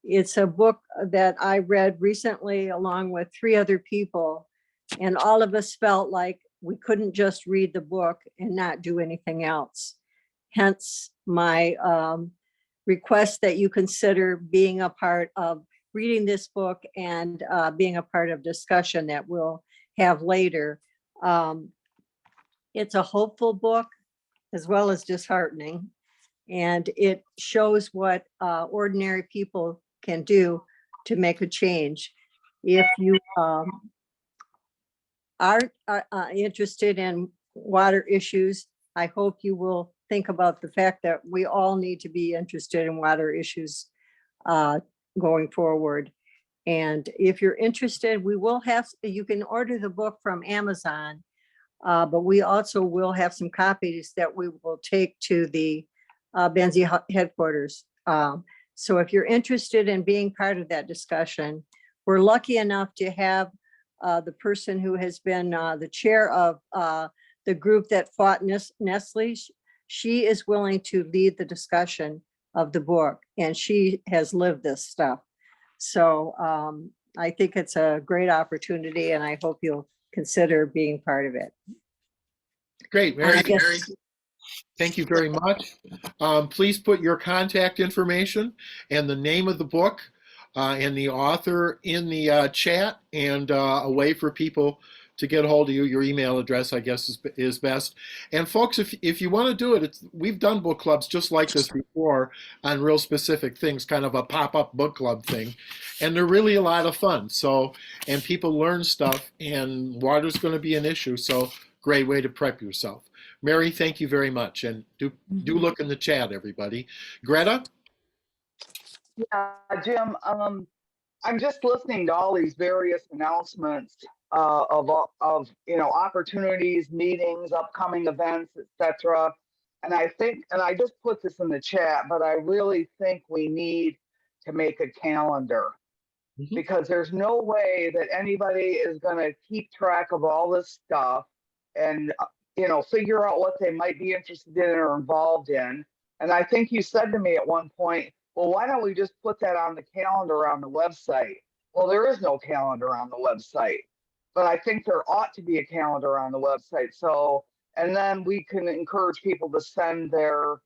It's a book that I read recently along with 3 other people, and all of us felt like we couldn't just read the book and not do anything else. Hence my request that you consider being a part of reading this book and being a part of discussion that we'll have later. It's a hopeful book as well as disheartening, and it shows what ordinary people can do to make a change. If you are interested in water issues, I hope you will think about the fact that we all need to be interested in water issues going forward. And if you're interested, we will have, you can order the book from Amazon, but we also will have some copies that we will take to the Benzie headquarters. So if you're interested in being part of that discussion, we're lucky enough to have the person who has been the chair of the group that fought Nestle. She is willing to lead the discussion of the book, and she has lived this stuff. So I think it's a great opportunity, and I hope you'll consider being part of it. Great, Mary. Thank you very much. Please put your contact information and the name of the book and the author in the chat, and a way for people to get a hold of you. Your email address, I guess, is best. And folks, if you want to do it, we've done book clubs just like this before on real specific things, kind of a pop-up book club thing. And they're really a lot of fun. So, and people learn stuff, and water's going to be an issue. So great way to prep yourself. Mary, thank you very much. And do look in the chat, everybody. Greta? Yeah, Jim, I'm just listening to all these various announcements of opportunities, meetings, upcoming events, etc. And I think, and I just put this in the chat, but I really think we need to make a calendar. because there's no way that anybody is going to keep track of all this stuff and, figure out what they might be interested in or involved in. And I think you said to me at one point, well, why don't we just put that on the calendar on the website? Well, there is no calendar on the website, but I think there ought to be a calendar on the website. So, and then we can encourage people to send their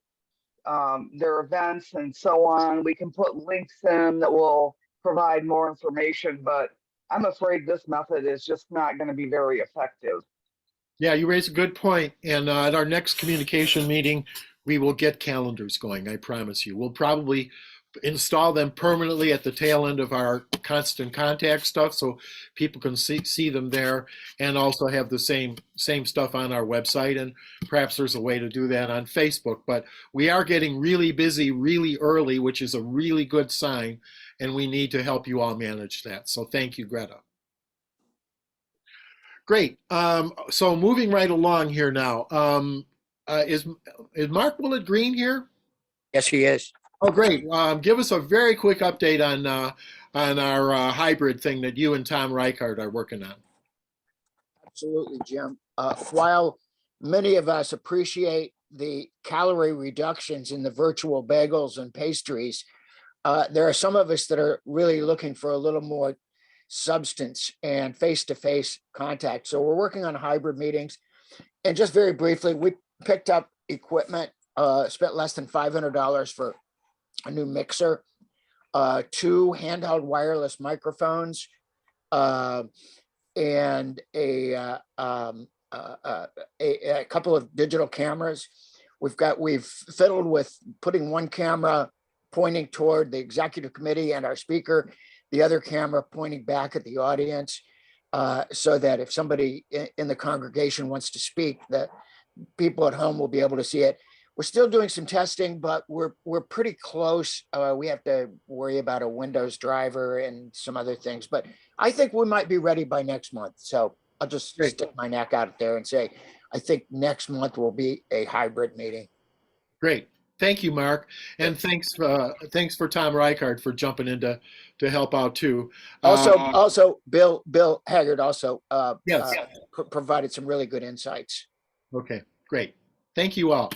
events and so on. We can put links in that will provide more information, but I'm afraid this method is just not going to be very effective. Yeah, you raise a good point. And at our next communication meeting, we will get calendars going, I promise you. We'll probably install them permanently at the tail end of our constant contact stuff so people can see them there, and also have the same stuff on our website. And perhaps there's a way to do that on Facebook. But we are getting really busy really early, which is a really good sign, and we need to help you all manage that. So thank you, Greta. Great. So moving right along here now. Is Mark Willett Green here? Yes, he is. Oh, great. Give us a very quick update on our hybrid thing that you and Tom Reichard are working on. Absolutely, Jim. While many of us appreciate the calorie reductions in the virtual bagels and pastries, there are some of us that are really looking for a little more substance and face-to-face contact. So we're working on hybrid meetings. And just very briefly, we picked up equipment, spent less than $500 for a new mixer, 2 handheld wireless microphones, and a couple of digital cameras. We've fiddled with putting one camera pointing toward the executive committee and our speaker, the other camera pointing back at the audience, so that if somebody in the congregation wants to speak, that people at home will be able to see it. We're still doing some testing, but we're pretty close. We have to worry about a Windows driver and some other things, but I think we might be ready by next month. So I'll just stick my neck out there and say, I think next month will be a hybrid meeting. Great. Thank you, Mark. And thanks for Tom Reichard for jumping in to help out too. Also, Bill Haggard also yes. Provided some really good insights. Okay, great. Thank you all.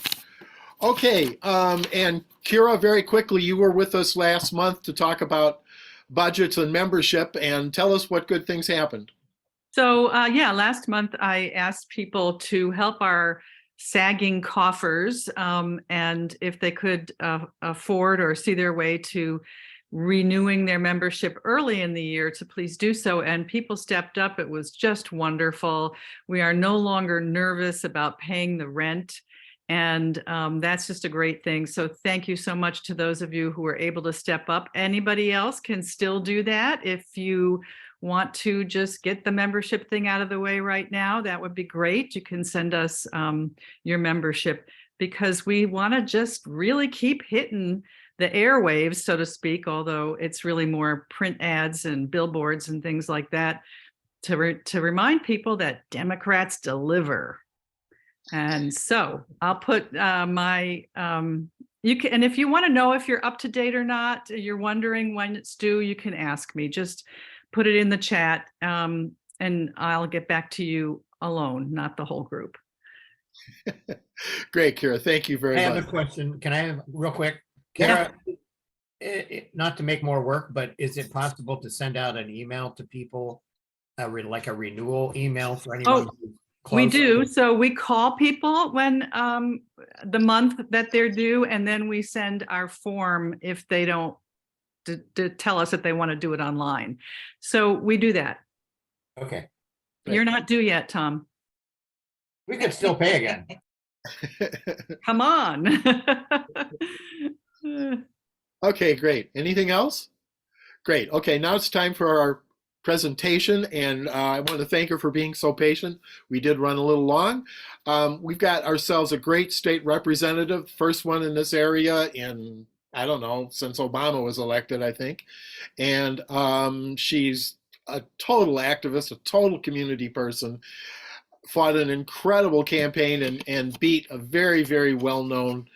Okay, and Kira, very quickly, you were with us last month to talk about budgets and membership, and tell us what good things happened. So last month I asked people to help our sagging coffers, and if they could afford or see their way to renewing their membership early in the year, to please do so. And people stepped up. It was just wonderful. We are no longer nervous about paying the rent. And that's just a great thing. So thank you so much to those of you who were able to step up. Anybody else can still do that. If you want to just get the membership thing out of the way right now, that would be great. You can send us your membership, because we want to just really keep hitting the airwaves, so to speak, although it's really more print ads and billboards and things like that to remind people that Democrats deliver. And so I'll put you can, and if you want to know if you're up to date or not, you're wondering when it's due, you can ask me. Just put it in the chat, and I'll get back to you alone, not the whole group. Great, Kira. Thank you very much. I have a question. Can I have real quick? Kira, not to make more work, but is it possible to send out an email to people, like a renewal email for anyone? We do. So we call people when the month that they're due, and then we send our form if they don't to tell us that they want to do it online. So we do that. Okay. You're not due yet, Tom. We could still pay again. Come on. Okay, great. Anything else? Great. Okay, now it's time for our presentation, and I want to thank her for being so patient. We did run a little long. We've got ourselves a great state representative, first one in this area in, I don't know, since Obama was elected, I think. And she's a total activist, a total community person, fought an incredible campaign and beat a very, very well-known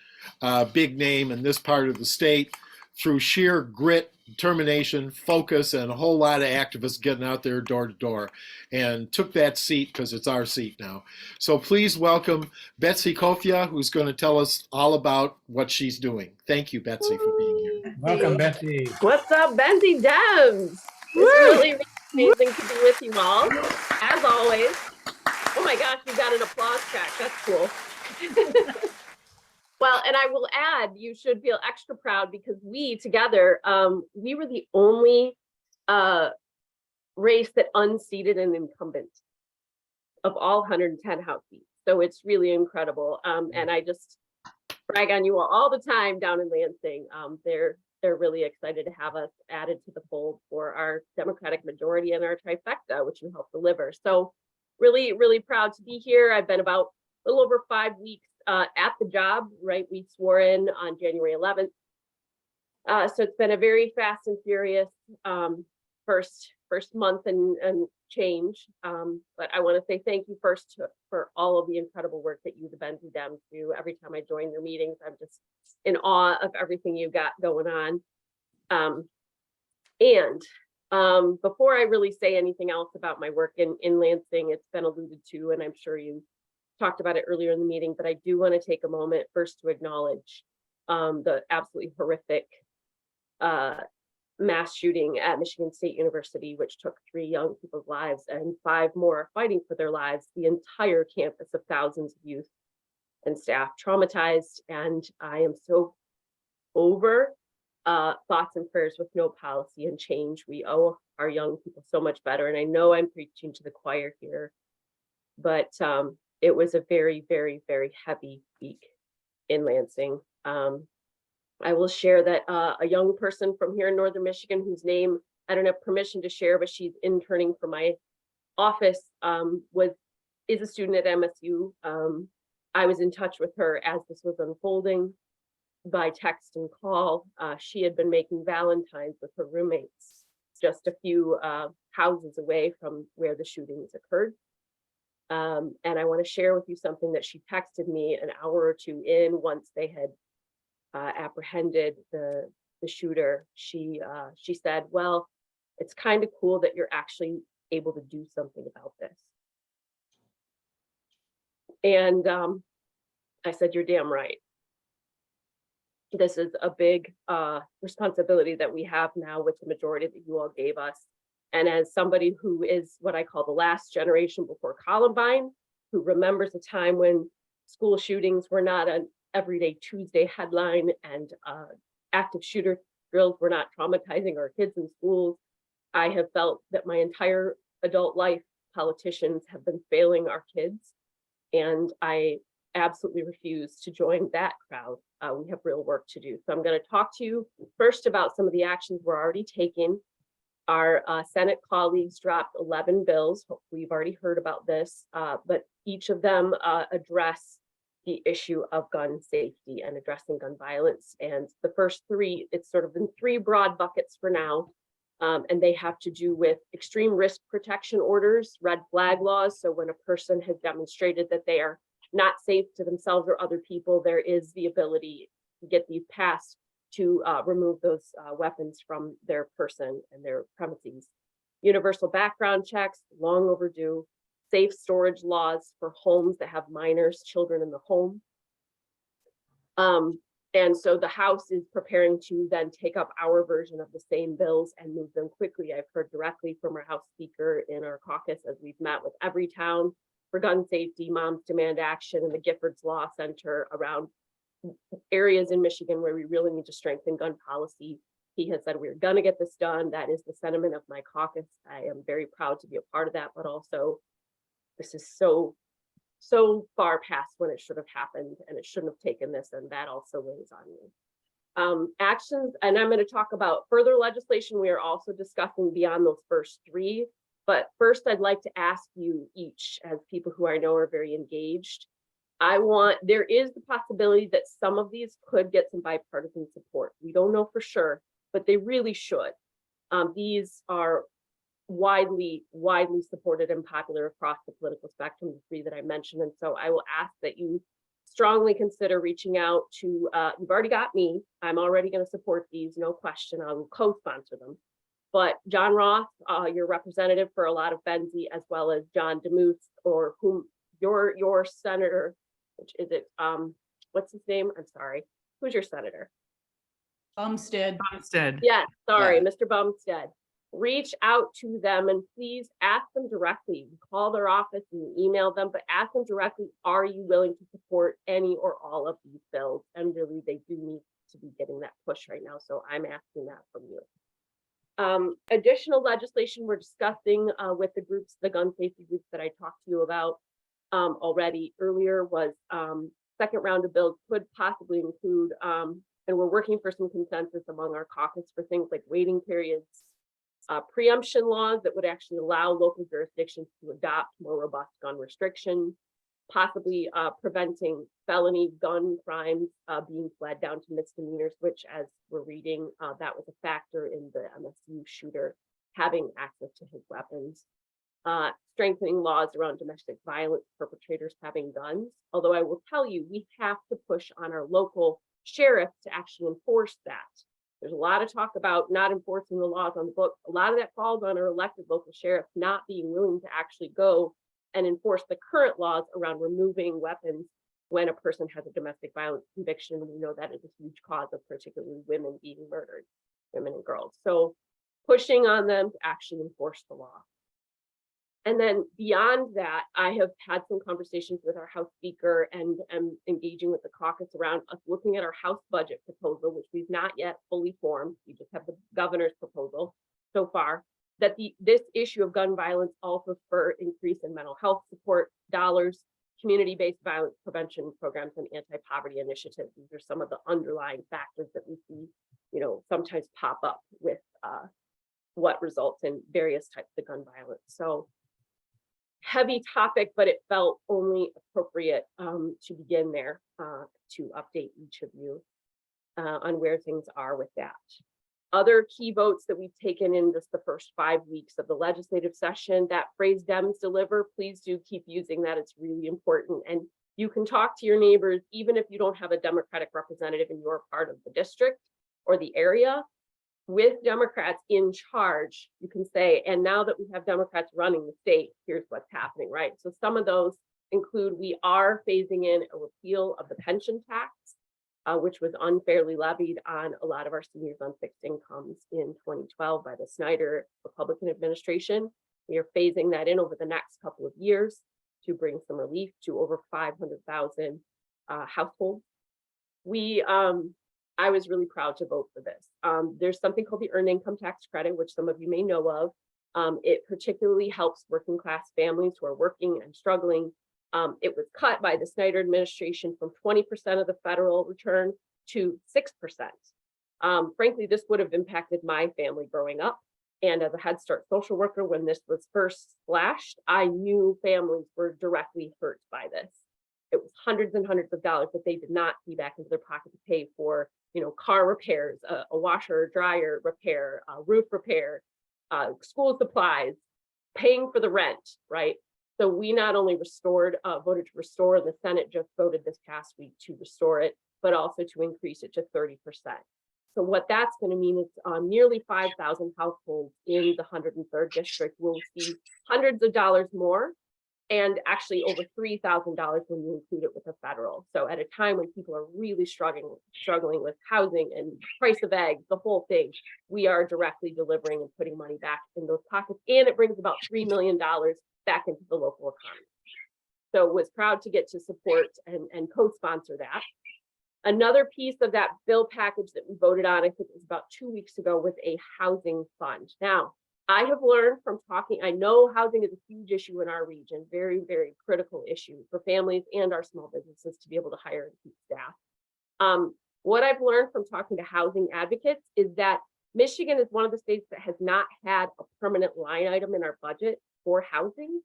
big name in this part of the state through sheer grit, determination, focus, and a whole lot of activists getting out there door to door, and took that seat because it's our seat now. So please welcome Betsy Coffia, who's going to tell us all about what she's doing. Thank you, Betsy, for being here. Welcome, Betsy. What's up, Benzie Dems? It's really, really amazing to be with you all, as always. Oh my gosh, you got an applause track. That's cool. Well, and I will add, you should feel extra proud because we together, we were the only race that unseated an incumbent of all 110 House seats. So it's really incredible. And I just brag on you all the time down in Lansing. They're really excited to have us added to the fold for our Democratic majority and our trifecta, which you helped deliver. So really, really proud to be here. I've been about a little over 5 weeks at the job, right? We swore in on January 11th. So it's been a very fast and furious first month and change. But I want to say thank you first for all of the incredible work that you, the Benzie Dems, do. Every time I join your meetings, I'm just in awe of everything you got going on. Before I really say anything else about my work in Lansing, it's been alluded to, and I'm sure you talked about it earlier in the meeting, but I do want to take a moment first to acknowledge the absolutely horrific mass shooting at Michigan State University, which took 3 young people's lives and 5 more are fighting for their lives. The entire campus of thousands of youth and staff traumatized, and I am so over thoughts and prayers with no policy and change. We owe our young people so much better, and I know I'm preaching to the choir here, but it was a very, very, very heavy week in Lansing. I will share that a young person from here in Northern Michigan, whose name I don't have permission to share, but she's interning for my office, is a student at MSU. I was in touch with her as this was unfolding by text and call. She had been making Valentines with her roommates just a few houses away from where the shootings occurred. And I want to share with you something that she texted me an hour or two in, once they had apprehended the shooter. She said, well, it's kind of cool that you're actually able to do something about this. And I said, you're damn right. This is a big responsibility that we have now with the majority that you all gave us. And as somebody who is what I call the last generation before Columbine, who remembers a time when school shootings were not an everyday Tuesday headline and active shooter drills were not traumatizing our kids in schools, I have felt that my entire adult life, politicians have been failing our kids. And I absolutely refuse to join that crowd. We have real work to do. So I'm going to talk to you first about some of the actions we're already taking. Our Senate colleagues dropped 11 bills. Hopefully you've already heard about this, but each of them address the issue of gun safety and addressing gun violence. And the first 3, it's sort of in 3 broad buckets for now. And they have to do with extreme risk protection orders, red flag laws. So when a person has demonstrated that they are not safe to themselves or other people, there is the ability to get these passed to remove those weapons from their person and their premises. Universal background checks, long overdue. Safe storage laws for homes that have minors, children in the home. And so the House is preparing to then take up our version of the same bills and move them quickly. I've heard directly from our House Speaker in our caucus as we've met with every town for gun safety, Moms Demand Action, and the Giffords Law Center around areas in Michigan where we really need to strengthen gun policy. He has said we're going to get this done. That is the sentiment of my caucus. I am very proud to be a part of that, but also this is so far past when it should have happened, and it shouldn't have taken this, and that also weighs on me. Actions, and I'm going to talk about further legislation we are also discussing beyond those first 3. But first, I'd like to ask you each, as people who I know are very engaged, there is the possibility that some of these could get some bipartisan support. We don't know for sure, but they really should. These are widely supported and popular across the political spectrum, the 3 that I mentioned. And so I will ask that you strongly consider reaching out to, you've already got me. I'm already going to support these, no question. I will co-sponsor them. But John Roth, your representative for a lot of Benzie, as well as John Demuth, or whom your senator, which is it, what's his name? I'm sorry. Who's your senator? Bumstead. Bumstead. Yes, sorry, Yeah. Mr. Bumstead. Reach out to them and please ask them directly. Call their office and email them, but ask them directly, are you willing to support any or all of these bills? And really, they do need to be getting that push right now. So I'm asking that from you. Additional legislation we're discussing with the groups, the gun safety groups that I talked to you about already earlier was second round of bills could possibly include, and we're working for some consensus among our caucus for things like waiting periods, preemption laws that would actually allow local jurisdictions to adopt more robust gun restrictions, possibly preventing felony gun crimes being fled down to misdemeanors, which, as we're reading, that was a factor in the MSU shooter having access to his weapons. Strengthening laws around domestic violence perpetrators having guns. Although I will tell you, we have to push on our local sheriffs to actually enforce that. There's a lot of talk about not enforcing the laws on the book. A lot of that falls on our elected local sheriffs not being willing to actually go and enforce the current laws around removing weapons when a person has a domestic violence conviction. We know that is a huge cause of particularly women being murdered, women and girls. So pushing on them to actually enforce the law. And then beyond that, I have had some conversations with our House Speaker and am engaging with the caucus around us looking at our House budget proposal, which we've not yet fully formed. We just have the governor's proposal so far, that this issue of gun violence also spur increase in mental health support dollars, community-based violence prevention programs, and anti-poverty initiatives. These are some of the underlying factors that we see, sometimes pop up with what results in various types of gun violence. So heavy topic, but it felt only appropriate to begin there to update each of you on where things are with that. Other key votes that we've taken in just the first 5 weeks of the legislative session, that phrase Dems deliver, please do keep using that. It's really important. And you can talk to your neighbors, even if you don't have a Democratic representative in your part of the district or the area. With Democrats in charge, you can say, and now that we have Democrats running the state, here's what's happening, right? So some of those include, we are phasing in a repeal of the pension tax, which was unfairly levied on a lot of our seniors on fixed incomes in 2012 by the Snyder Republican administration. We are phasing that in over the next couple of years to bring some relief to over 500,000 households. I was really proud to vote for this. There's something called the Earned Income Tax Credit, which some of you may know of. It particularly helps working class families who are working and struggling. It was cut by the Snyder administration from 20% of the federal return to 6%. Frankly, this would have impacted my family growing up. And as a Head Start social worker, when this was first slashed, I knew families were directly hurt by this. It was hundreds and hundreds of dollars that they did not see back into their pocket to pay for, car repairs, a washer, dryer repair, roof repair, school supplies, paying for the rent, right? So we not only voted to restore, the Senate just voted this past week to restore it, but also to increase it to 30%. So what that's going to mean is nearly 5,000 households in the 103rd district will see hundreds of dollars more, and actually over $3,000 when you include it with the federal. So at a time when people are really struggling with housing and price of eggs, the whole thing, we are directly delivering and putting money back in those pockets. And it brings about $3 million back into the local economy. So was proud to get to support and co-sponsor that. Another piece of that bill package that we voted on, I think it was about 2 weeks ago, was a housing fund. Now, I have learned from talking, I know housing is a huge issue in our region, very, very critical issue for families and our small businesses to be able to hire and keep staff. What I've learned from talking to housing advocates is that Michigan is one of the states that has not had a permanent line item in our budget for housing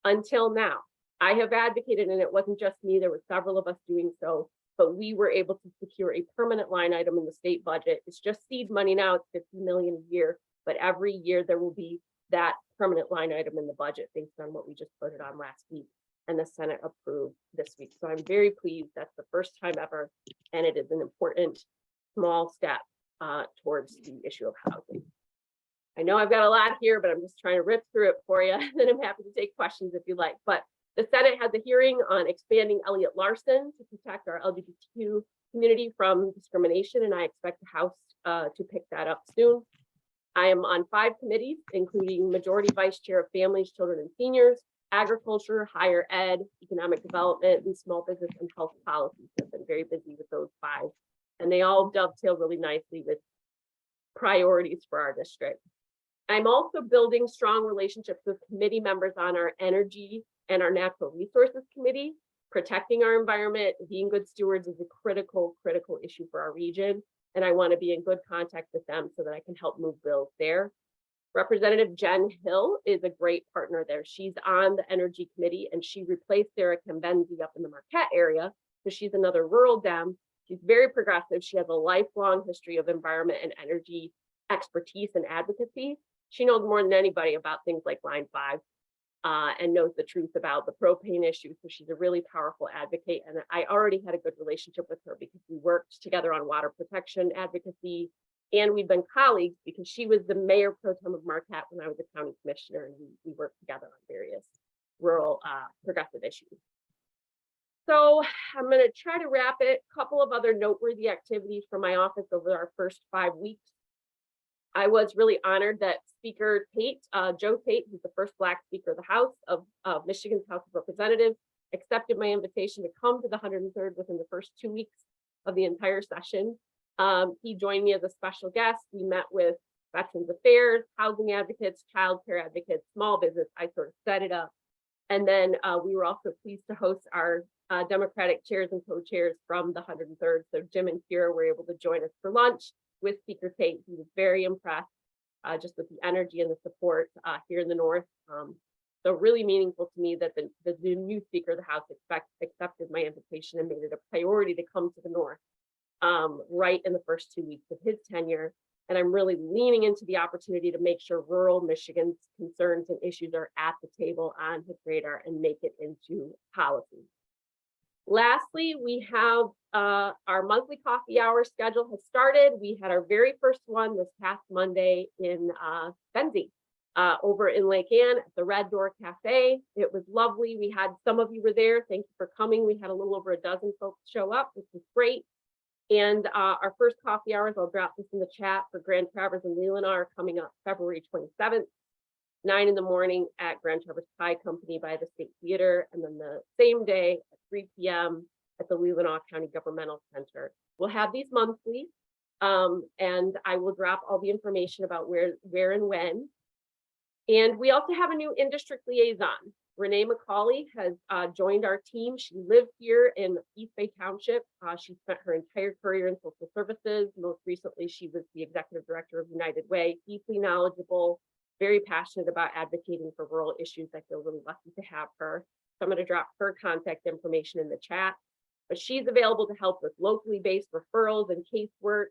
until now. I have advocated, and it wasn't just me, there were several of us doing so, but we were able to secure a permanent line item in the state budget. It's just seed money now, it's $50 million a year. But every year there will be that permanent line item in the budget based on what we just voted on last week. and the Senate approved this week. So I'm very pleased. That's the first time ever, and it is an important small step towards the issue of housing. I know I've got a lot here, but I'm just trying to rip through it for you. And I'm happy to take questions if you like. But the Senate has a hearing on expanding Elliott Larson to protect our LGBTQ community from discrimination, and I expect the House to pick that up soon. I am on 5 committees, including Majority Vice Chair of Families, Children, and Seniors, Agriculture, Higher Ed, Economic Development, and Small Business and Health Policy. I've been very busy with those 5, and they all dovetail really nicely with priorities for our district. I'm also building strong relationships with committee members on our Energy and our Natural Resources Committee. Protecting our environment, being good stewards is a critical issue for our region. And I want to be in good contact with them so that I can help move bills there. Representative Jen Hill is a great partner there. She's on the Energy Committee, and she replaced Sarah Benzie up in the Marquette area. So she's another rural Dem. She's very progressive. She has a lifelong history of environment and energy expertise and advocacy. She knows more than anybody about things like Line 5 and knows the truth about the propane issue. So she's a really powerful advocate. And I already had a good relationship with her because we worked together on water protection advocacy. And we've been colleagues because she was the mayor pro tem of Marquette when I was a county commissioner, and we worked together on various rural progressive issues. So I'm going to try to wrap it. A couple of other noteworthy activities from my office over our first 5 weeks. I was really honored that Speaker Tate, Joe Tate, who's the first Black Speaker of the House of Michigan's House of Representatives, accepted my invitation to come to the 103rd within the first 2 weeks of the entire session. He joined me as a special guest. We met with Veterans Affairs, housing advocates, child care advocates, small business. I sort of set it up. And then we were also pleased to host our Democratic chairs and co-chairs from the 103rd. So Jim and Kira were able to join us for lunch with Speaker Tate. He was very impressed just with the energy and the support here in the North. So really meaningful to me that the new Speaker of the House accepted my invitation and made it a priority to come to the North right in the first 2 weeks of his tenure. And I'm really leaning into the opportunity to make sure rural Michigan's concerns and issues are at the table on his radar and make it into policy. Lastly, we have our monthly coffee hour schedule has started. We had our very first one this past Monday in Benzie over in Lake Ann at the Red Door Cafe. It was lovely. We had some of you were there. Thank you for coming. We had a little over a dozen folks show up, which was great. And our first coffee hours, I'll drop this in the chat, for Grand Traverse and Leelanau are coming up February 27th, 9 in the morning at Grand Traverse Pie Company by the State Theater. And then the same day at 3 p.m. at the Leelanau County Governmental Center. We'll have these monthly, and I will drop all the information about where and when. And we also have a new in-district liaison. Renee McCauley has joined our team. She lived here in East Bay Township. She spent her entire career in social services. Most recently, she was the executive director of United Way, deeply knowledgeable, very passionate about advocating for rural issues. I feel really lucky to have her. So I'm going to drop her contact information in the chat. But she's available to help with locally based referrals and casework.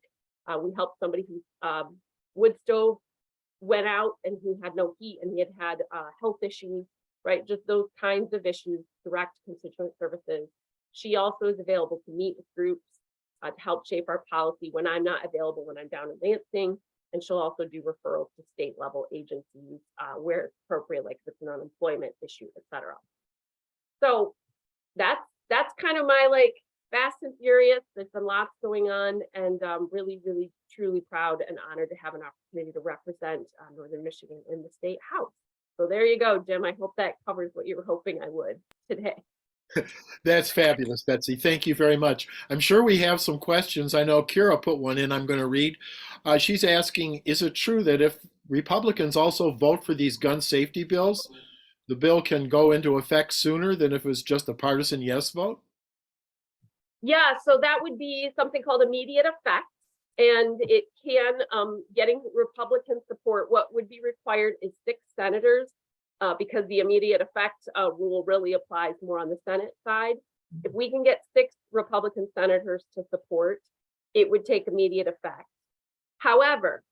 We helped somebody whose wood stove went out and who had no heat and he had health issues. Right, just those kinds of issues, direct constituent services. She also is available to meet with groups to help shape our policy when I'm not available, when I'm down in Lansing, and she'll also do referrals to state level agencies where it's appropriate, like if it's an unemployment issue, etc. So that's kind of my fast and furious. There's been lots going on, and really, really, truly proud and honored to have an opportunity to represent Northern Michigan in the State House. So there you go, Jim. I hope that covers what you were hoping I would today. That's fabulous, Betsy. Thank you very much. I'm sure we have some questions. I know Kira put one in I'm going to read. She's asking, is it true that if Republicans also vote for these gun safety bills, the bill can go into effect sooner than if it was just a partisan yes vote? Yeah, so that would be something called immediate effect. And it can, getting Republican support, what would be required is 6 senators because the immediate effect rule really applies more on the Senate side. If we can get 6 Republican senators to support, it would take immediate effect. However,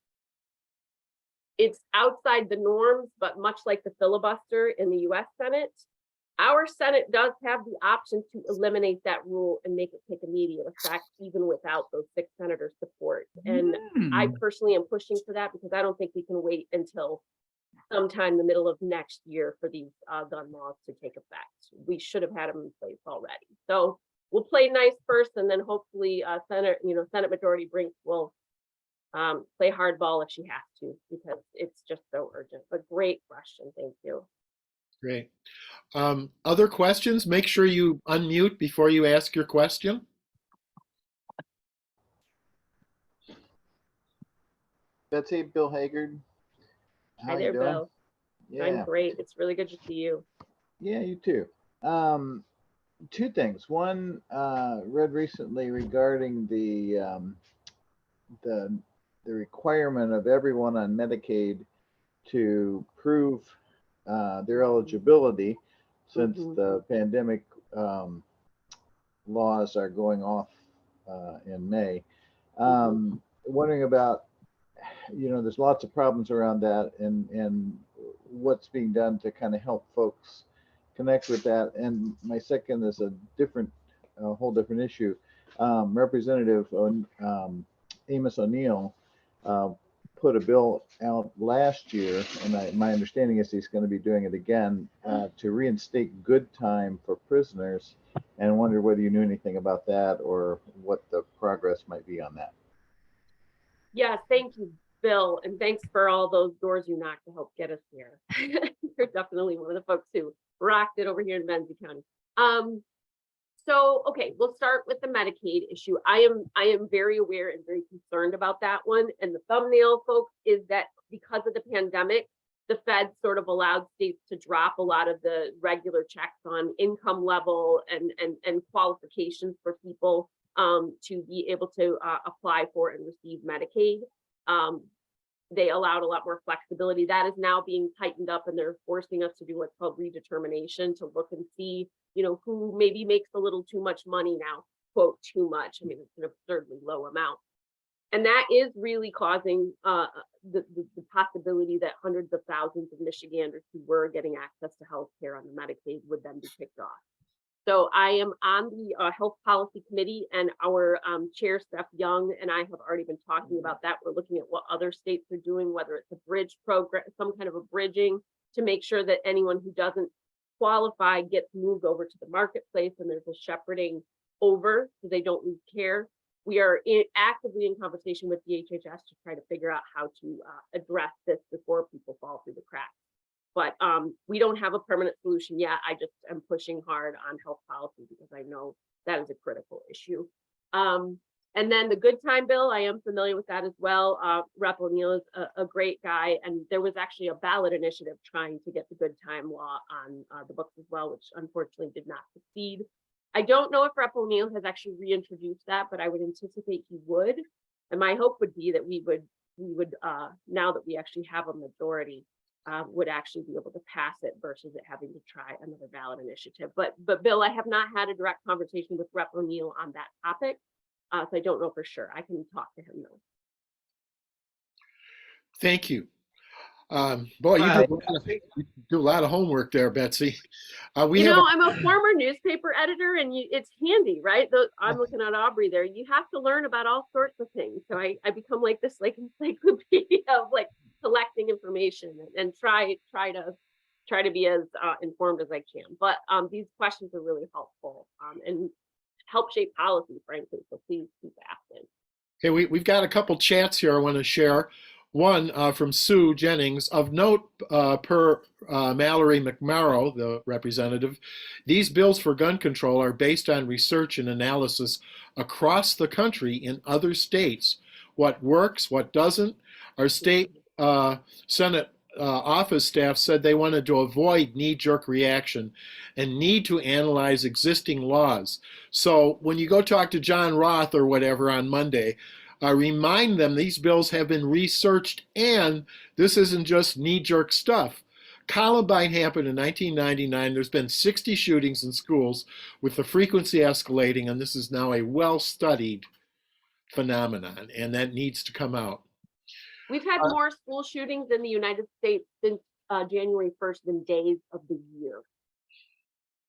it's outside the norms, but much like the filibuster in the US Senate, Our Senate does have the option to eliminate that rule and make it take immediate effect, even without those 6 senators' support. And I personally am pushing for that because I don't think we can wait until sometime in the middle of next year for these gun laws to take effect. We should have had them in place already. So we'll play nice first, and then hopefully Senate Majority Brink will play hardball if she has to, because it's just so urgent. But great question. Thank you. Great. Other questions? Make sure you unmute before you ask your question. Betsy, Bill Haggard. How Hi there, you doing? Bill. I'm great. It's really good to see you. Yeah, you too. Two things. One, read recently regarding the requirement of everyone on Medicaid to prove their eligibility, since the pandemic laws are going off in May. Wondering about, there's lots of problems around that, and what's being done to kind of help folks connect with that. And my second is a whole different issue. Representative Amos O'Neill put a bill out last year, and my understanding is he's going to be doing it again, to reinstate good time for prisoners, and I wondered whether you knew anything about that or what the progress might be on that. Yeah, thank you, Bill, and thanks for all those doors you knocked to help get us here. You're definitely one of the folks who rocked it over here in Benzie County. So, okay, we'll start with the Medicaid issue. I am very aware and very concerned about that one. And the thumbnail, folks, is that because of the pandemic, the Fed sort of allowed states to drop a lot of the regular checks on income level and qualifications for people to be able to apply for and receive Medicaid. They allowed a lot more flexibility. That is now being tightened up, and they're forcing us to do what's called redetermination, to look and see, who maybe makes a little too much money now, quote, too much. I mean, it's an absurdly low amount. And that is really causing the possibility that hundreds of thousands of Michiganders who were getting access to health care on the Medicaid would then be kicked off. So I am on the Health Policy Committee, and our chair, Steph Young, and I have already been talking about that. We're looking at what other states are doing, whether it's a bridge program, some kind of a bridging, to make sure that anyone who doesn't qualify gets moved over to the marketplace, and there's a shepherding over so they don't lose care. We are actively in conversation with the HHS to try to figure out how to address this before people fall through the cracks. But we don't have a permanent solution yet. I just am pushing hard on health policy because I know that is a critical issue. And then the good time bill, I am familiar with that as well. Rep. O'Neill is a great guy, and there was actually a ballot initiative trying to get the good time law on the books as well, which unfortunately did not succeed. I don't know if Rep. O'Neill has actually reintroduced that, but I would anticipate he would. And my hope would be that we would now that we actually have a majority, would actually be able to pass it versus it having to try another ballot initiative. But Bill, I have not had a direct conversation with Rep. O'Neill on that topic, so I don't know for sure. I can talk to him though. Thank you. Boy, you do a lot of homework there, Betsy. I'm a former newspaper editor, and it's handy, right? I'm looking at Aubrey there. You have to learn about all sorts of things. So I become like this encyclopedia of collecting information and try to be as informed as I can. But these questions are really helpful and help shape policy, frankly. So please keep asking. Okay, we've got a couple chats here I want to share. One from Sue Jennings. Of note, per Mallory McMorrow, the representative, these bills for gun control are based on research and analysis across the country in other states. What works, what doesn't. Our state Senate office staff said they wanted to avoid knee-jerk reaction and need to analyze existing laws. So when you go talk to John Roth or whatever on Monday, remind them these bills have been researched and this isn't just knee-jerk stuff. Columbine happened in 1999. There's been 60 shootings in schools with the frequency escalating, and this is now a well-studied phenomenon, and that needs to come out. We've had more school shootings in the United States since January 1st than days of the year.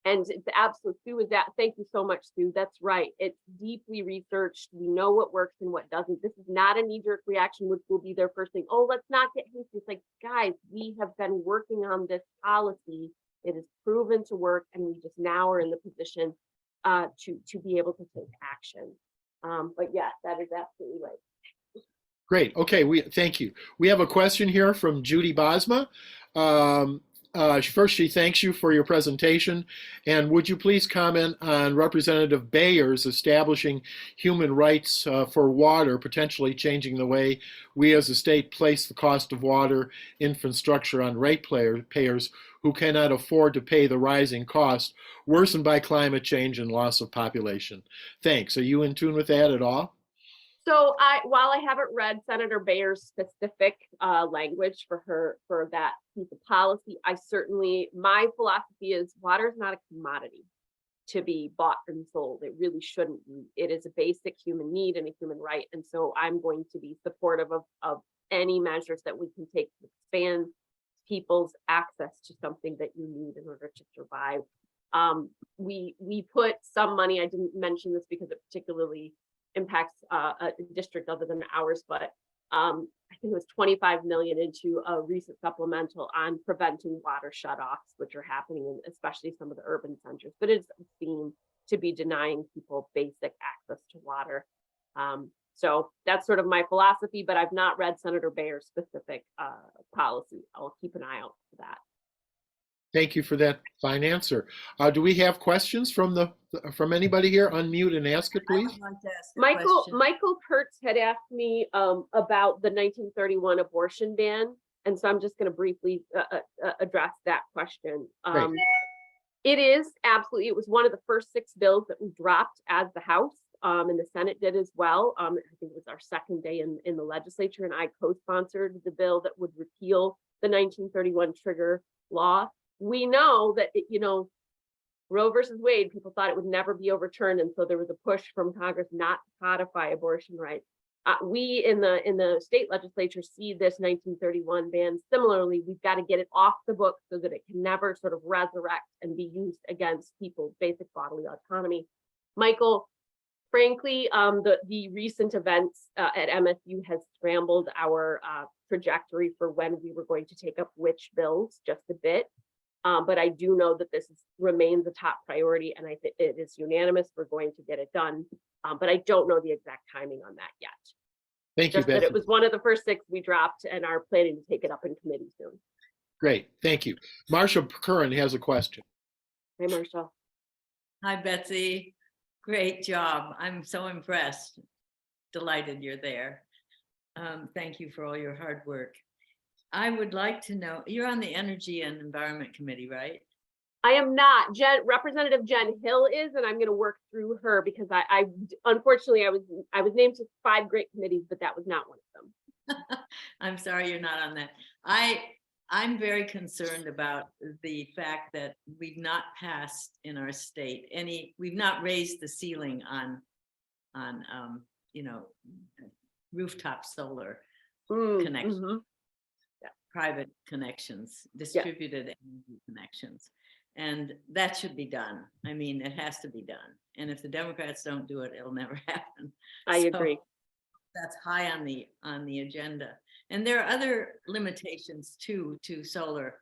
And it's absolute, Sue is that, thank you so much, Sue. That's right. It's deeply researched. We know what works and what doesn't. This is not a knee-jerk reaction, which will be their first thing. Oh, let's not get hasty. It's like, guys, we have been working on this policy. It is proven to work, and we just now are in the position to be able to take action. But yeah, that is absolutely right. Great. Okay, thank you. We have a question here from Judy Bosma. First, she thanks you for your presentation. And would you please comment on Representative Bayer's establishing human rights for water, potentially changing the way we as a state place the cost of water infrastructure on ratepayers who cannot afford to pay the rising cost worsened by climate change and loss of population? Thanks. Are you in tune with that at all? So while I haven't read Senator Bayer's specific language for that piece of policy, my philosophy is water is not a commodity to be bought and sold. It really shouldn't be. It is a basic human need and a human right. And so I'm going to be supportive of any measures that we can take to expand people's access to something that you need in order to survive. We put some money, I didn't mention this because it particularly impacts a district other than ours, but I think it was 25 million into a recent supplemental on preventing water shutoffs, which are happening in especially some of the urban centers. But it's seen to be denying people basic access to water. So that's sort of my philosophy, but I've not read Senator Bayer's specific policy. I'll keep an eye out for that. Thank you for that fine answer. Do we have questions from anybody here? Unmute and ask it, please. Michael Kurtz had asked me about the 1931 abortion ban, and so I'm just going to briefly address that question. It is absolutely, it was one of the first 6 bills that we dropped as the House, and the Senate did as well. I think it was our second day in the legislature, and I co-sponsored the bill that would repeal the 1931 trigger law. We know that, Roe versus Wade, people thought it would never be overturned. And so there was a push from Congress not to codify abortion rights. We in the state legislature see this 1931 ban. Similarly, we've got to get it off the books so that it can never sort of resurrect and be used against people's basic bodily autonomy. Michael, frankly, the recent events at MSU has scrambled our trajectory for when we were going to take up which bills just a bit. But I do know that this remains a top priority, and I think it is unanimous. We're going to get it done, but I don't know the exact timing on that yet. Thank you, Betsy. But it was one of the first 6 we dropped and are planning to take it up in committee soon. Great, thank you. Marsha Curran has a question. Hey, Marsha. Hi, Betsy. Great job. I'm so impressed. Delighted you're there. Thank you for all your hard work. I would like to know, you're on the Energy and Environment Committee, right? I am not. Representative Jen Hill is, and I'm going to work through her because I unfortunately I was named to 5 great committees, but that was not one of them. I'm sorry you're not on that. I'm very concerned about the fact that we've not passed in our state we've not raised the ceiling on rooftop solar connections. Private connections, distributed energy connections. And that should be done. I mean, it has to be done. And if the Democrats don't do it, it'll never happen. I agree. That's high on the agenda. And there are other limitations too to solar.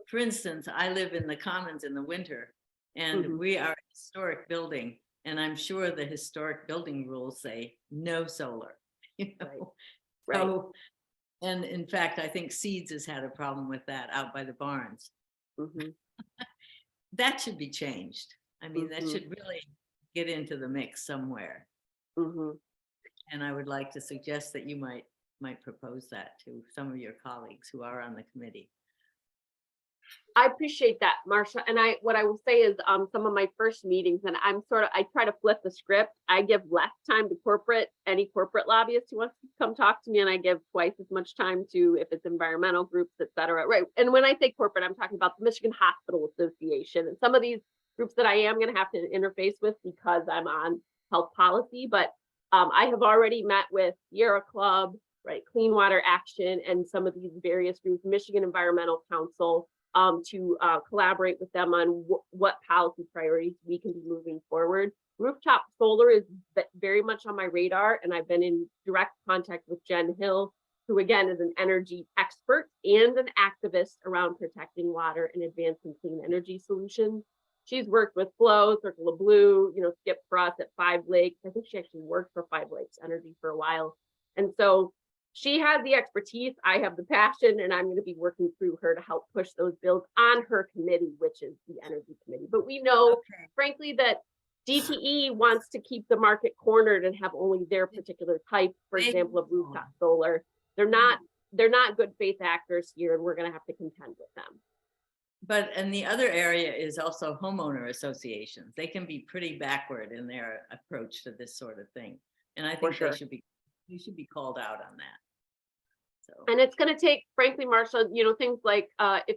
For instance, I live in the Commons in the winter, and we are a historic building. And I'm sure the historic building rules say no solar. Right. So, and in fact, I think Seeds has had a problem with that out by the barns. That should be changed. I mean, that should really get into the mix somewhere. And I would like to suggest that you might propose that to some of your colleagues who are on the committee. I appreciate that, Marsha. And what I will say is some of my first meetings, and I try to flip the script. I give less time to any corporate lobbyist who wants to come talk to me, and I give twice as much time to, if it's environmental groups, et cetera. Right. And when I say corporate, I'm talking about the Michigan Hospital Association and some of these groups that I am going to have to interface with because I'm on health policy. But I have already met with Sierra Club, right, Clean Water Action, and some of these various groups, Michigan Environmental Council. to collaborate with them on what policy priorities we can be moving forward. Rooftop solar is very much on my radar, and I've been in direct contact with Jen Hill, who again is an energy expert and an activist around protecting water and advancing clean energy solutions. She's worked with Flow, Circle of Blue, Skip Frost at 5 Lakes. I think she actually worked for 5 Lakes Energy for a while. And so she has the expertise, I have the passion, and I'm going to be working through her to help push those bills on her committee, which is the Energy Committee. But we know, frankly, that DTE wants to keep the market cornered and have only their particular type, for example, of rooftop solar. They're not good faith actors here, and we're going to have to contend with them. But, and the other area is also homeowner associations. They can be pretty backward in their approach to this sort of thing. And I think you should be called out on that. So. And it's going to take, frankly, Marsha, things like if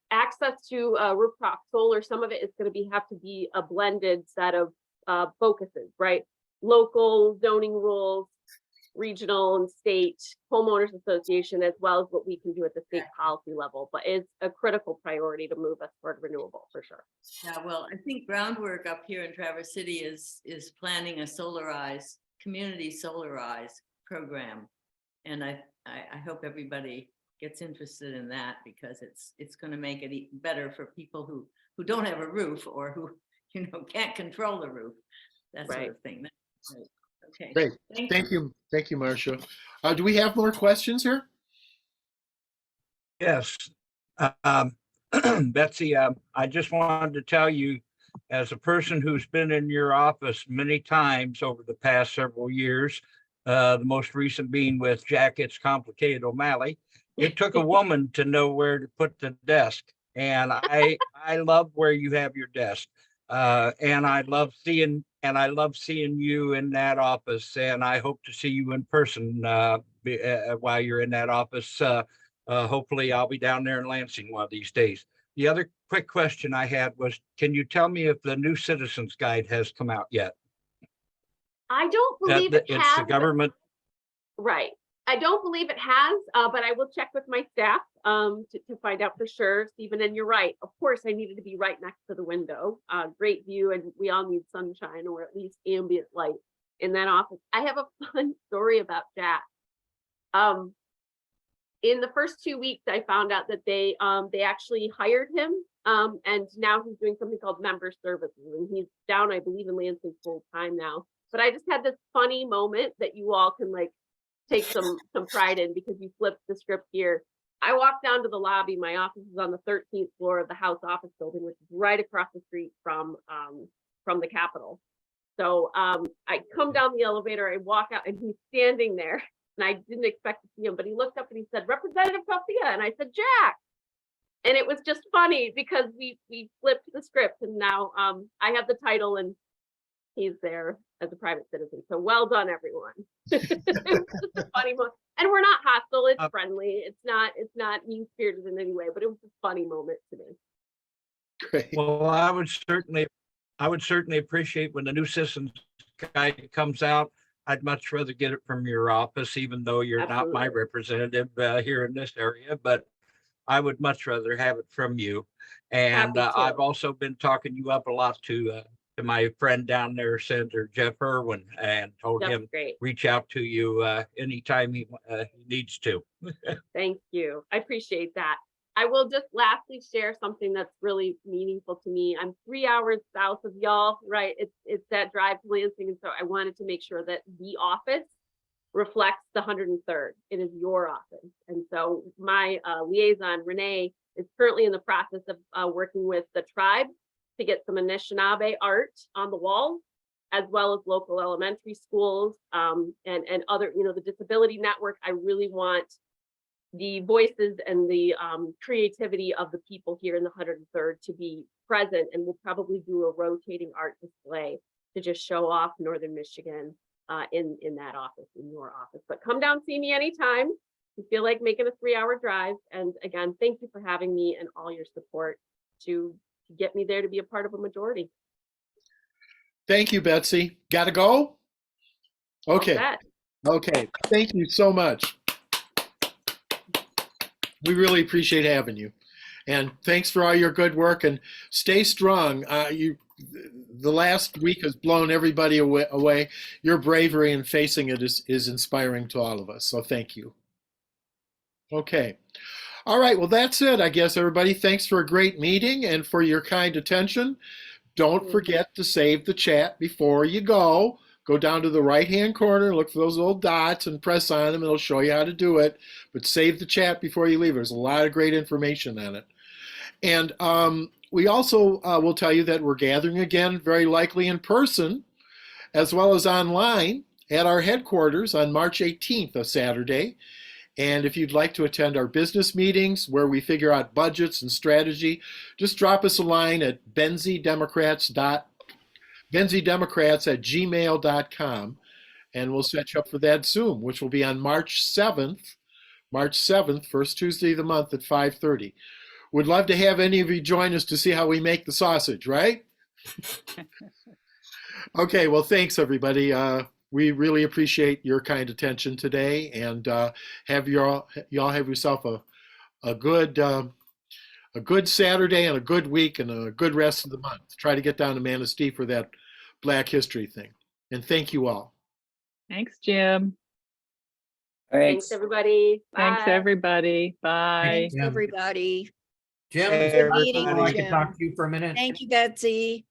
access to rooftop solar, some of it is going to have to be a blended set of focuses, right? Local zoning rules, regional and state homeowners association, as well as what we can do at the state policy level. But it's a critical priority to move us toward renewable for sure. Yeah, well, I think groundwork up here in Traverse City is planning a community solarized program. And I hope everybody gets interested in that, because it's going to make it better for people who don't have a roof, or who can't control the roof, that sort of thing. Okay. Great. Thank you, Marcia. Do we have more questions here? Yes. Betsy, I just wanted to tell you, as a person who's been in your office many times over the past several years, the most recent being with Jack It's Complicated O'Malley, it took a woman to know where to put the desk. And I love where you have your desk. And I love seeing you in that office, and I hope to see you in person while you're in that office. Hopefully I'll be down there in Lansing one of these days. The other quick question I had was, can you tell me if the new Citizens Guide has come out yet? I don't believe it has. It's the government. Right. I don't believe it has, but I will check with my staff to find out for sure, Stephen. And you're right. Of course, I needed to be right next to the window. Great view, and we all need sunshine, or at least ambient light in that office. I have a fun story about Jack. In the first 2 weeks, I found out that they actually hired him, and now he's doing something called member services, and he's down, I believe, in Lansing full time now. But I just had this funny moment that you all can take some pride in, because you flipped the script here. I walked down to the lobby. My office is on the 13th floor of the House office building, which is right across the street from the Capitol. So I come down the elevator, I walk out, and he's standing there, and I didn't expect to see him, but he looked up and he said, "Representative Coffia," and I said, "Jack." And it was just funny because we flipped the script, and now I have the title and he's there as a private citizen. So well done, everyone. It's just a funny moment. And we're not hostile, it's friendly. It's not mean-spirited in any way, but it was a funny moment to me. Great. Well, I would certainly appreciate when the new Citizens Guide comes out. I'd much rather get it from your office, even though you're not my representative here in this area, but I would much rather have it from you. And I've also been talking you up a lot to my friend down there, Senator Jeff Irwin, and told him reach out to you anytime he needs to. Thank you. I appreciate that. I will just lastly share something that's really meaningful to me. I'm 3 hours south of y'all, right? It's that drive to Lansing. And so I wanted to make sure that the office reflects the 103rd. It is your office. And so my liaison, Renee, is currently in the process of working with the tribe to get some Anishinaabe art on the walls, as well as local elementary schools and other, the disability network. I really want the voices and the creativity of the people here in the 103rd to be present, and we'll probably do a rotating art display to just show off Northern Michigan in that office, in your office. But come down, see me anytime you feel like making a 3-hour drive. And again, thank you for having me and all your support to get me there to be a part of a majority. Thank you, Betsy. Gotta go? Okay. Okay. Thank you so much. We really appreciate having you. And thanks for all your good work, and stay strong. The last week has blown everybody away. Your bravery in facing it is inspiring to all of us. So thank you. Okay. All right. Well, that's it, I guess, everybody. Thanks for a great meeting and for your kind attention. Don't forget to save the chat before you go. Go down to the right-hand corner, look for those little dots and press on them. It'll show you how to do it. But save the chat before you leave. There's a lot of great information on it. And we also will tell you that we're gathering again, very likely in person, as well as online at our headquarters on March 18th, a Saturday. And if you'd like to attend our business meetings where we figure out budgets and strategy, just drop us a line at benziedemocrats@gmail.com, and we'll set you up for that Zoom, which will be on March 7th, first Tuesday of the month at 5:30. Would love to have any of you join us to see how we make the sausage, right? Okay, well, thanks, everybody. We really appreciate your kind attention today, and have y'all have yourself a good Saturday and a good week and a good rest of the month. Try to get down to Manistee for that Black History thing. And thank you all. Thanks, Jim. Thanks, everybody. Thanks, Bye. everybody. Bye. Thanks, everybody. Jim, Good meeting, I can Jim. talk to you for a minute. Thank you, Betsy.